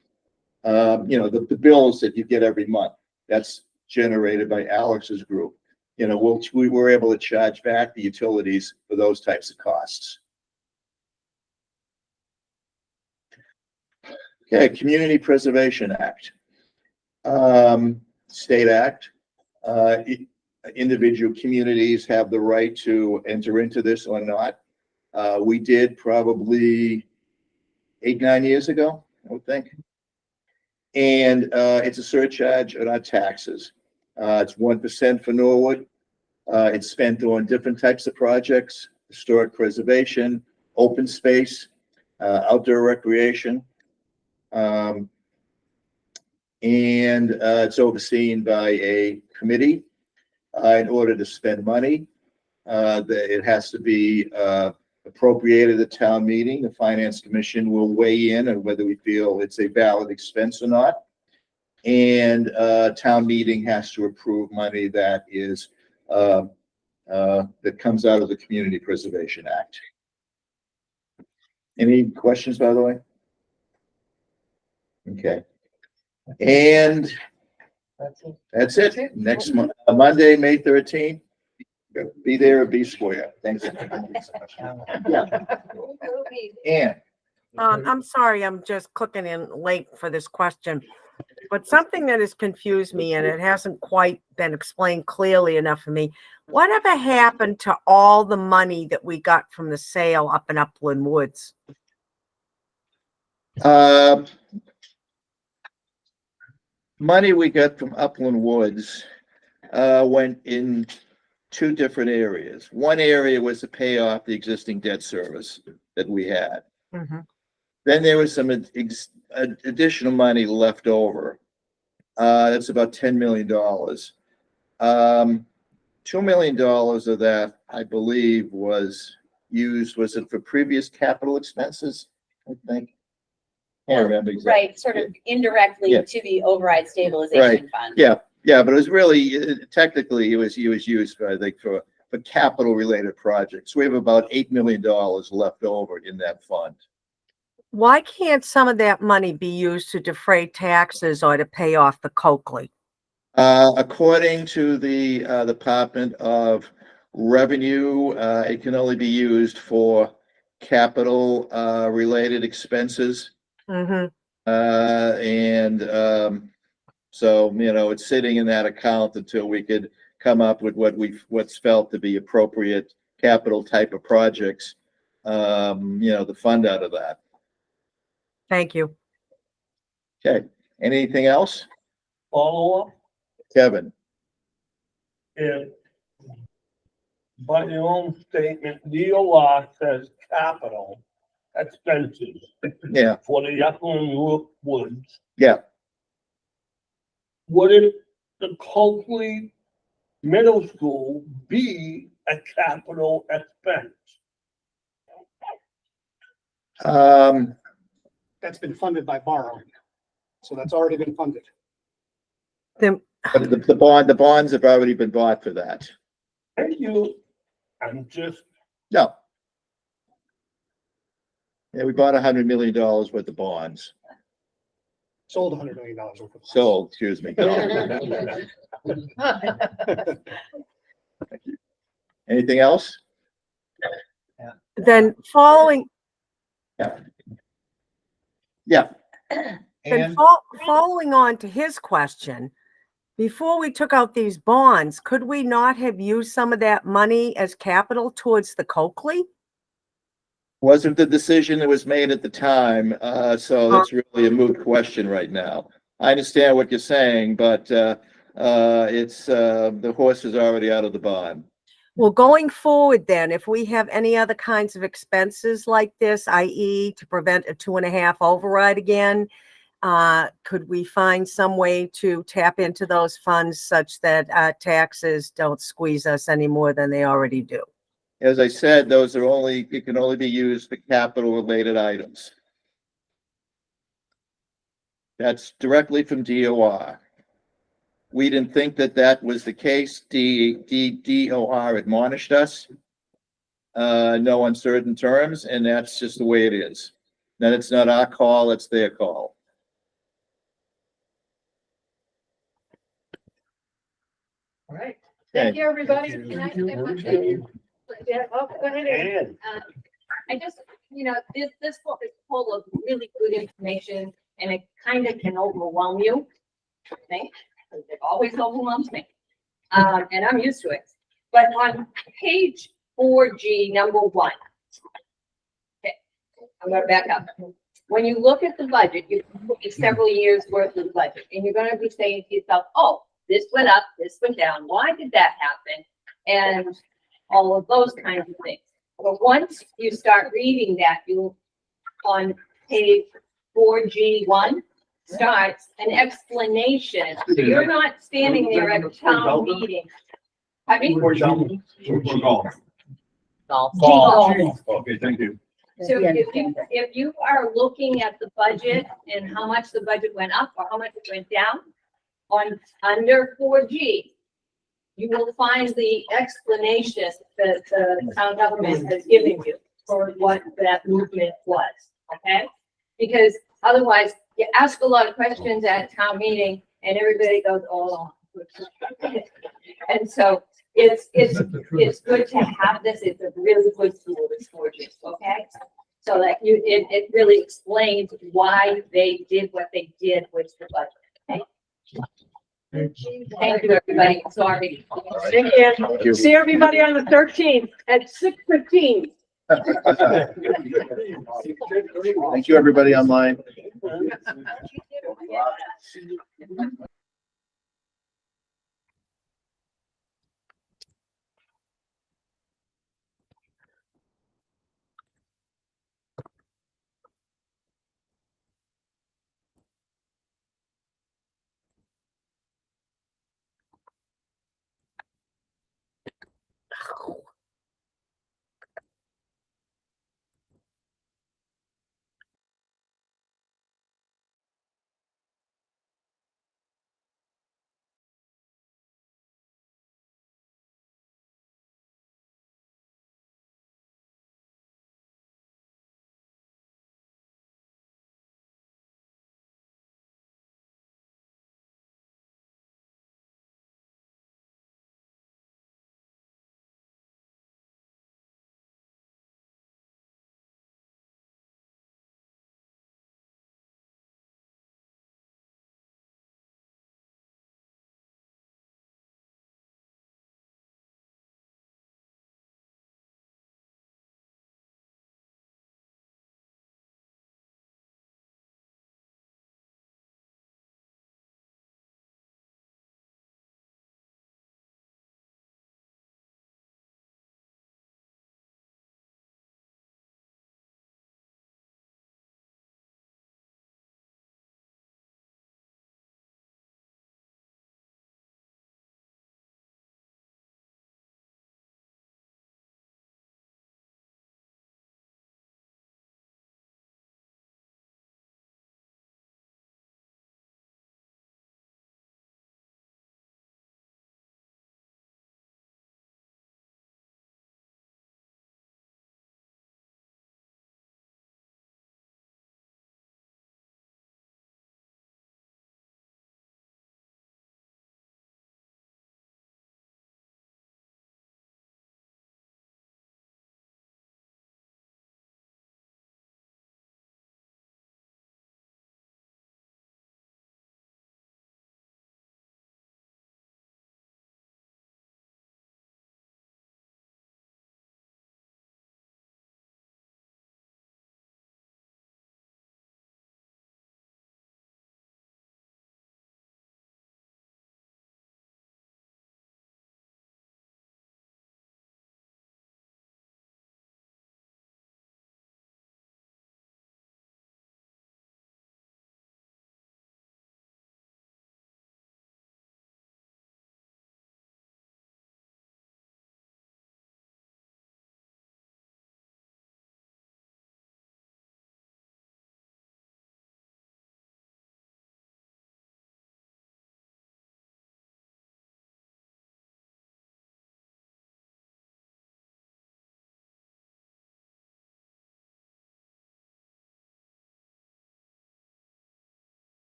the bills that you get every month, that's generated by Alex's group. We were able to charge back the utilities for those types of costs. Okay, Community Preservation Act. State act. Individual communities have the right to enter into this or not. We did probably 8-9 years ago, I would think. And it's a surcharge on our taxes. It's 1% for Norwood. It's spent on different types of projects: historic preservation, open space, outdoor recreation. And it's overseen by a committee. In order to spend money, it has to be appropriated at town meeting. The Finance Commission will weigh in on whether we feel it's a valid expense or not. And town meeting has to approve money that is that comes out of the Community Preservation Act. Any questions, by the way? Okay. And that's it. Next month, Monday, May 13th. Be there or be square. Thanks. And I'm sorry, I'm just clicking in late for this question. But something that has confused me, and it hasn't quite been explained clearly enough for me, whatever happened to all the money that we got from the sale up in Upland Woods? money we got from Upland Woods went in two different areas. One area was to pay off the existing debt service that we had. Mm-hmm. Then there was some additional money left over. That's about $10 million. $2 million of that, I believe, was it for previous capital expenses? I think. Can't remember exactly. Right, sort of indirectly Yeah. to the override stabilization fund. Yeah, but it was really, technically, it was used, I think, for capital related projects. We have about $8 million left over in that fund. Why can't some of that money be used to defray taxes or to pay off the Coakley? According to the Department of Revenue, it can only be used for capital related expenses. Mm-hmm. So, it's sitting in that account until we could come up with what's felt to be appropriate capital type of projects, the fund out of that. Thank you. Okay, anything else? Follow up, Kevin? if by your own statement, DOR says capital expenses Yeah, for the Upland Woods, yeah. wouldn't the Coakley Middle School be a capital expense? That's been funded by borrowing. So that's already been funded. Then But the bonds have already been bought for that. Thank you. I'm just, No. Yeah, we bought $100 million worth of bonds. Sold $100 million worth of. Sold, excuse me. Anything else? then following Yeah. then following on to his question, before we took out these bonds, could we not have used some of that money as capital towards the Coakley? Wasn't the decision that was made at the time, so that's really a moot question right now. I understand what you're saying, but it's the horse is already out of the barn. Well, going forward then, if we have any other kinds of expenses like this, i.e. to prevent a 2.5 override again, could we find some way to tap into those funds such that taxes don't squeeze us any more than they already do? As I said, it can only be used for capital related items. That's directly from DOR. We didn't think that was the case. DOR admonished us. No uncertain terms, and that's just the way it is. Then it's not our call, it's their call. All right. Okay. Thank you, everybody. Can I say one thing? Yeah, oh, go ahead. And I just, this book is full of really good information and it kind of can overwhelm you. I think, it always overwhelms me. And I'm used to it. But on page 4G, number 1. Okay, I'm gonna back up. When you look at the budget, you look at several years worth of budget, and you're gonna be saying to yourself, oh, this went up, this went down, why did that happen? And all of those kinds of things. But once you start reading that, on page 4G1, starts an explanation. So you're not standing there at a town meeting. I mean, Golf. Golf. Okay, thank you. So if you are looking at the budget and how much the budget went up or how much it went down on under 4G, you will find the explanation that the town government has given you for what that movement was, okay? Because otherwise, you ask a lot of questions at a town meeting and everybody goes, oh. And so it's good to have this. It's a really good tool, this 4G, okay? So that it really explains why they did what they did with the budget, okay? Thank you, everybody. Sorry. Thank you. See everybody on the 13th at 6:15. Thank you, everybody online.